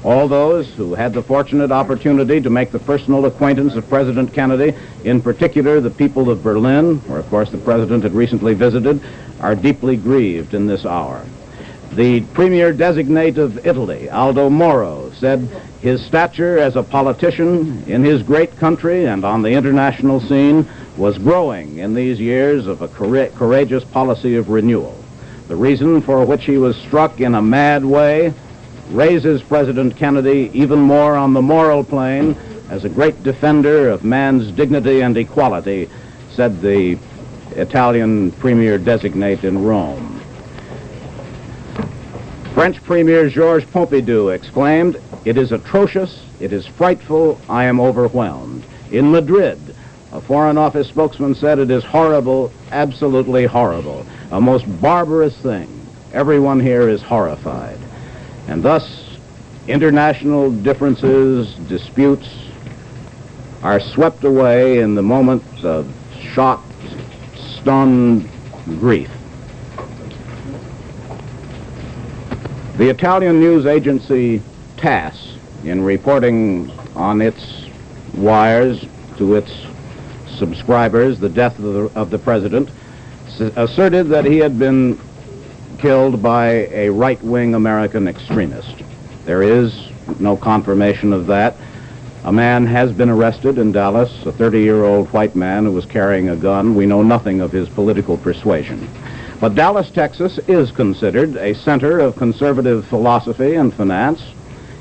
Speaker 7: All those who had the fortunate opportunity to make the personal acquaintance of President Kennedy, in particular the people of Berlin, where of course the president had recently visited, are deeply grieved in this hour. The Premier-designate of Italy, Aldo Moro, said his stature as a politician in his great country and on the international scene was growing in these years of a courageous policy of renewal. The reason for which he was struck in a mad way raises President Kennedy even more on the moral plane as a great defender of man's dignity and equality, said the Italian Premier-designate in Rome. French Premier Georges Pompidou exclaimed, "It is atrocious, it is frightful, I am overwhelmed." In Madrid, a Foreign Office spokesman said, "It is horrible, absolutely horrible, a most barbarous thing. Everyone here is horrified." And thus, international differences, disputes, are swept away in the moment of shocked, stunned grief. The Italian news agency TASS, in reporting on its wires to its subscribers the death of the president, asserted that he had been killed by a right-wing American extremist. There is no confirmation of that. A man has been arrested in Dallas, a 30-year-old white man who was carrying a gun. We know nothing of his political persuasion. But Dallas, Texas is considered a center of conservative philosophy and finance.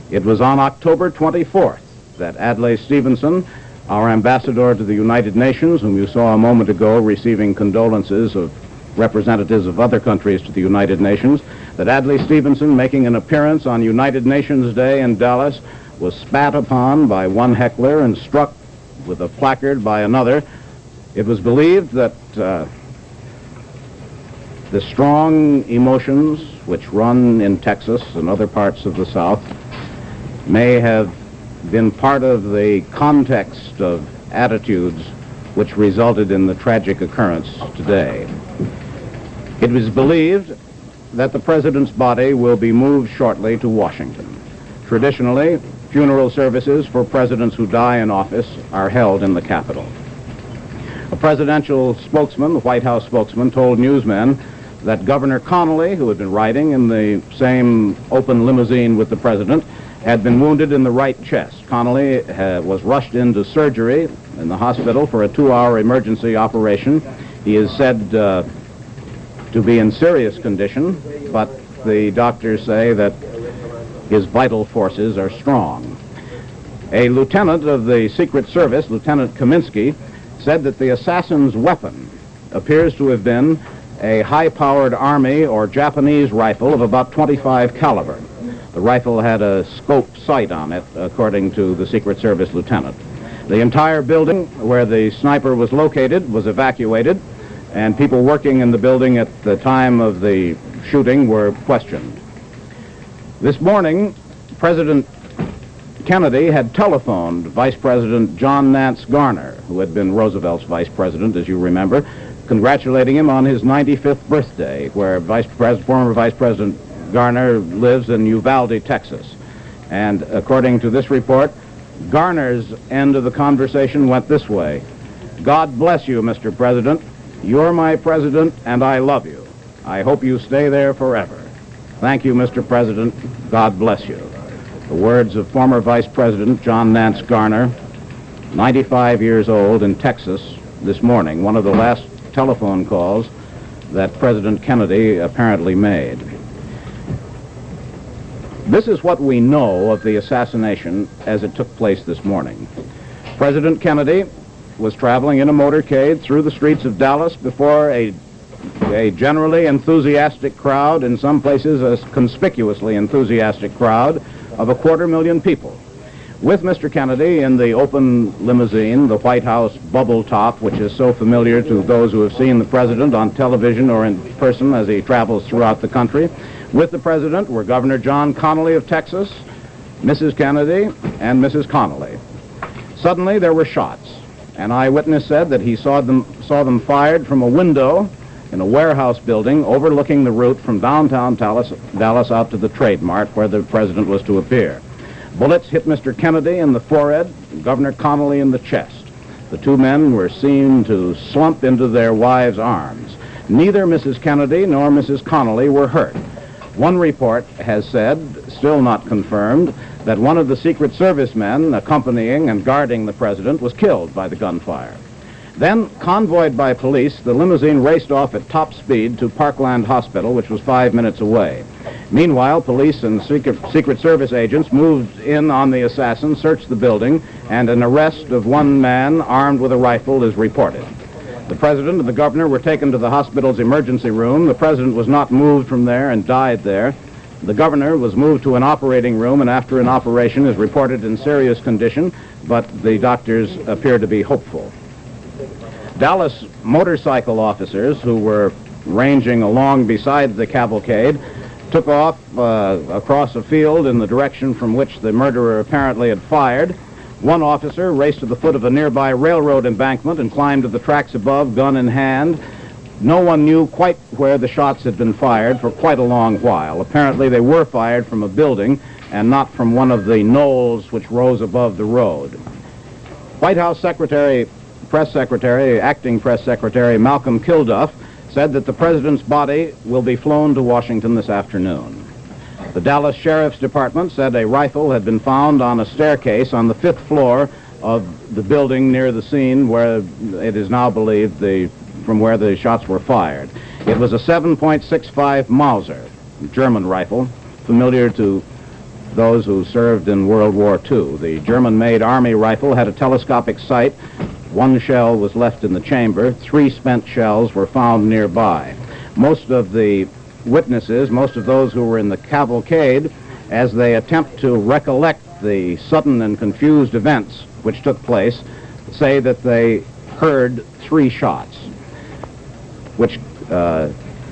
Speaker 7: It was on October 24th that Adlai Stevenson, our ambassador to the United Nations, whom you saw a moment ago receiving condolences of representatives of other countries to the United Nations, that Adlai Stevenson, making an appearance on United Nations Day in Dallas, was spat upon by one heckler and struck with a placard by another. It was believed that the strong emotions which run in Texas and other parts of the South may have been part of the context of attitudes which resulted in the tragic occurrence today. It was believed that the president's body will be moved shortly to Washington. Traditionally, funeral services for presidents who die in office are held in the Capitol. A presidential spokesman, the White House spokesman, told newsmen that Governor Connally, who had been riding in the same open limousine with the president, had been wounded in the right chest. Connally was rushed into surgery in the hospital for a 2-hour emergency operation. He is said to be in serious condition, but the doctors say that his vital forces are strong. A lieutenant of the Secret Service, Lieutenant Kaminsky, said that the assassin's weapon appears to have been a high-powered Army or Japanese rifle of about .25 caliber. The rifle had a scope sight on it, according to the Secret Service lieutenant. The entire building where the sniper was located was evacuated, and people working in the building at the time of the shooting were questioned. This morning, President Kennedy had telephoned Vice President John Nance Garner, who had been Roosevelt's vice president, as you remember, congratulating him on his 95th birthday, where former Vice President Garner lives in Uvalde, Texas. And according to this report, Garner's end of the conversation went this way: "God bless you, Mr. President. You're my president, and I love you. I hope you stay there forever. Thank you, Mr. President. God bless you." The words of former Vice President John Nance Garner, 95 years old, in Texas this morning, one of the last telephone calls that President Kennedy apparently made. This is what we know of the assassination as it took place this morning. President Kennedy was traveling in a motorcade through the streets of Dallas before a generally enthusiastic crowd, in some places a conspicuously enthusiastic crowd of 250,000 people. With Mr. Kennedy in the open limousine, the White House bubble top, which is so familiar to those who have seen the president on television or in person as he travels throughout the country. With the president were Governor John Connally of Texas, Mrs. Kennedy, and Mrs. Connally. Suddenly there were shots. An eyewitness said that he saw them fired from a window in a warehouse building overlooking the route from downtown Dallas out to the Trade Mart where the president was to appear. Bullets hit Mr. Kennedy in the forehead, and Governor Connally in the chest. The two men were seen to slump into their wives' arms. Neither Mrs. Kennedy nor Mrs. Connally were hurt. One report has said, still not confirmed, that one of the Secret Service men accompanying and guarding the president was killed by the gunfire. Then, convoyed by police, the limousine raced off at top speed to Parkland Hospital, which was 5 minutes away. Meanwhile, police and Secret Service agents moved in on the assassin, searched the building, and an arrest of one man armed with a rifle is reported. The president and the governor were taken to the hospital's emergency room. The president was not moved from there and died there. The governor was moved to an operating room, and after an operation is reported in serious condition, but the doctors appear to be hopeful. Dallas motorcycle officers who were ranging along beside the cavalcade took off across a field in the direction from which the murderer apparently had fired. One officer raced to the foot of a nearby railroad embankment and climbed to the tracks above, gun in hand. No one knew quite where the shots had been fired for quite a long while. Apparently they were fired from a building and not from one of the knolls which rose above the road. White House Acting Press Secretary Malcolm Kilduff said that the president's body will be flown to Washington this afternoon. The Dallas Sheriff's Department said a rifle had been found on a staircase on the 5th floor of the building near the scene where it is now believed from where the shots were fired. It was a 7.65 Mauser, German rifle, familiar to those who served in World War II. The German-made Army rifle had a telescopic sight. One shell was left in the chamber. 3 spent shells were found nearby. Most of the witnesses, most of those who were in the cavalcade, as they attempt to recollect the sudden and confused events which took place, say that they heard 3 shots, which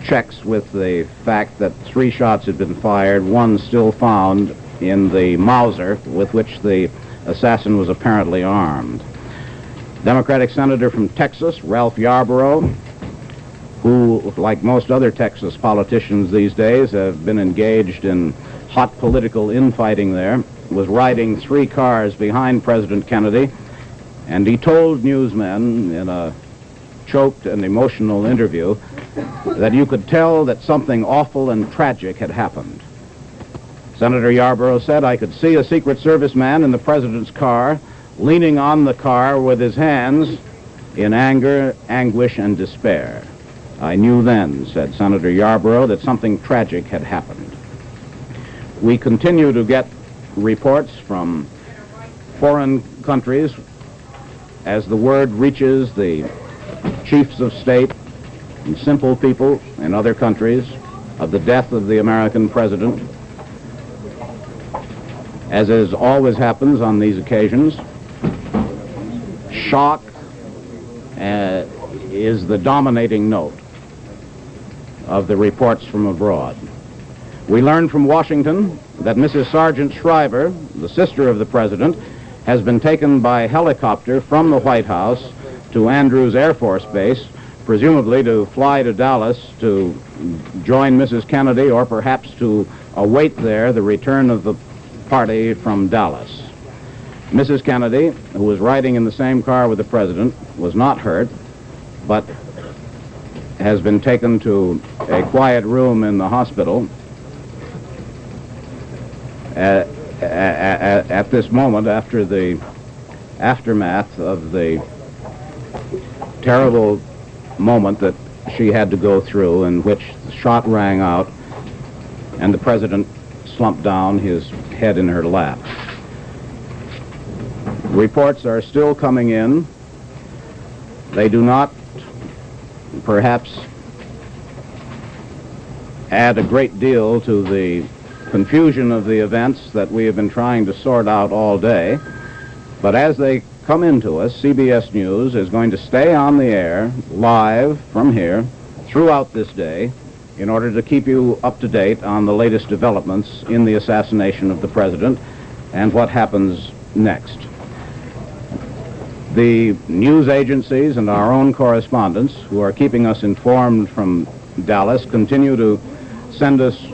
Speaker 7: checks with the fact that 3 shots had been fired, one still found in the Mauser with which the assassin was apparently armed. Democratic Senator from Texas, Ralph Yarborough, who, like most other Texas politicians these days, have been engaged in hot political infighting there, was riding 3 cars behind President Kennedy, and he told newsmen in a choked and emotional interview that you could tell that something awful and tragic had happened. Senator Yarborough said, "I could see a Secret Service man in the president's car, leaning on the car with his hands in anger, anguish, and despair. I knew then," said Senator Yarborough, "that something tragic had happened." We continue to get reports from foreign countries as the word reaches the chiefs of state and simple people in other countries of the death of the American president. As always happens on these occasions, shock is the dominating note of the reports from abroad. We learned from Washington that Mrs. Sergeant Shriver, the sister of the president, has been taken by helicopter from the White House to Andrews Air Force Base, presumably to fly to Dallas to join Mrs. Kennedy, or perhaps to await there the return of the party from Dallas. Mrs. Kennedy, who was riding in the same car with the president, was not hurt, but has been taken to a quiet room in the hospital. At this moment, after the aftermath of the terrible moment that she had to go through, in which the shot rang out and the president slumped down, his head in her lap. Reports are still coming in. They do not perhaps add a great deal to the confusion of the events that we have been trying to sort out all day. But as they come into us, CBS News is going to stay on the air live from here throughout this day in order to keep you up to date on the latest developments in the assassination of the president and what happens next. The news agencies and our own correspondents who are keeping us informed from Dallas continue to send us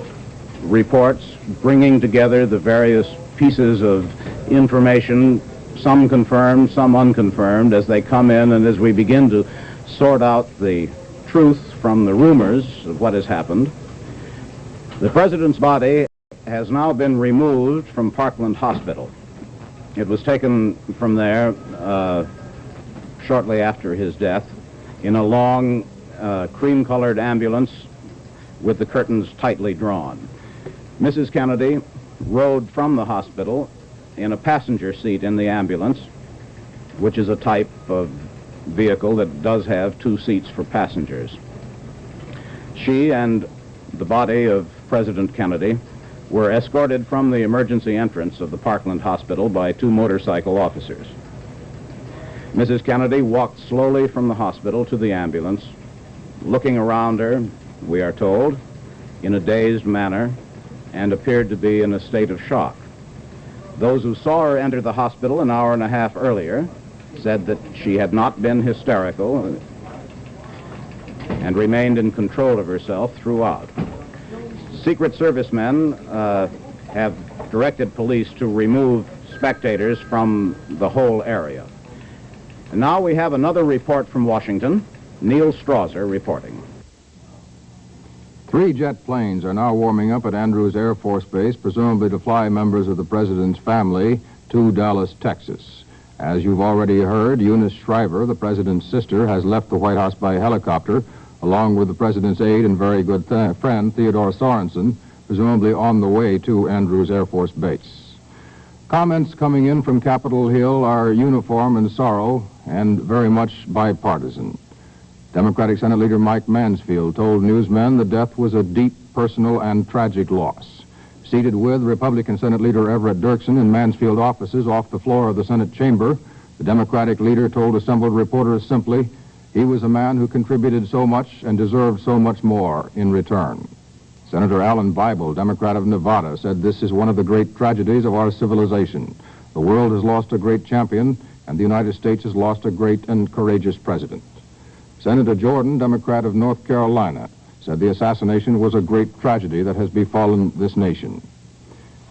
Speaker 7: reports bringing together the various pieces of information, some confirmed, some unconfirmed, as they come in and as we begin to sort out the truth from the rumors of what has happened. The president's body has now been removed from Parkland Hospital. It was taken from there shortly after his death in a long cream-colored ambulance with the curtains tightly drawn. Mrs. Kennedy rode from the hospital in a passenger seat in the ambulance, which is a type of vehicle that does have 2 seats for passengers. She and the body of President Kennedy were escorted from the emergency entrance of the Parkland Hospital by 2 motorcycle officers. Mrs. Kennedy walked slowly from the hospital to the ambulance, looking around her, we are told, in a dazed manner, and appeared to be in a state of shock. Those who saw her enter the hospital an hour and a half earlier said that she had not been hysterical and remained in control of herself throughout. Secret Service men have directed police to remove spectators from the whole area. And now we have another report from Washington. Neil Strasser reporting.
Speaker 3: 3 jet planes are now warming up at Andrews Air Force Base, presumably to fly members of the president's family to Dallas, Texas. As you've already heard, Eunice Shriver, the president's sister, has left the White House by helicopter, along with the president's aide and very good friend, Theodore Sorensen, presumably on the way to Andrews Air Force Base. Comments coming in from Capitol Hill are uniform in sorrow and very much bipartisan. Democratic Senate Leader Mike Mansfield told newsmen the death was a deep, personal, and tragic loss. Seated with Republican Senate Leader Everett Dirksen in Mansfield offices off the floor of the Senate chamber, the Democratic leader told assembled reporters simply, he was a man who contributed so much and deserved so much more in return. Senator Alan Bible, Democrat of Nevada, said this is one of the great tragedies of our civilization. The world has lost a great champion, and the United States has lost a great and courageous president. Senator Jordan, Democrat of North Carolina, said the assassination was a great tragedy that has befallen this nation.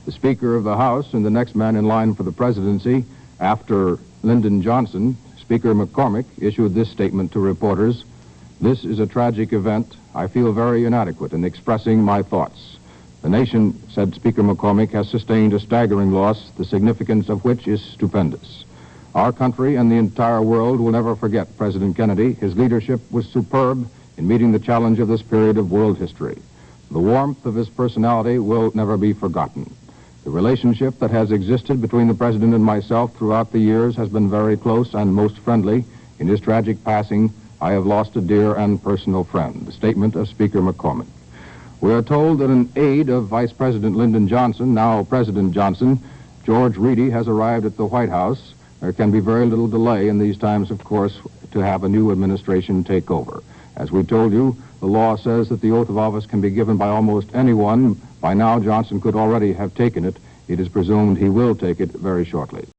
Speaker 3: The Speaker of the House and the next man in line for the presidency after Lyndon Johnson, Speaker McCormick, issued this statement to reporters: "This is a tragic event. I feel very inadequate in expressing my thoughts. The nation," said Speaker McCormick, "has sustained a staggering loss, the significance of which is stupendous. Our country and the entire world will never forget President Kennedy. His leadership was superb in meeting the challenge of this period of world history. The warmth of his personality will never be forgotten. The relationship that has existed between the President and myself throughout the years has been very close and most friendly. In his tragic passing, I have lost a dear and personal friend." The statement of Speaker McCormick. We are told that an aide of Vice President Lyndon Johnson, now President Johnson, George Reedy, has arrived at the White House. There can be very little delay in these times, of course, to have a new administration take over. As we told you, the law says that the oath of office can be given by almost anyone. By now, Johnson could already have taken it. It is presumed he will take it very shortly.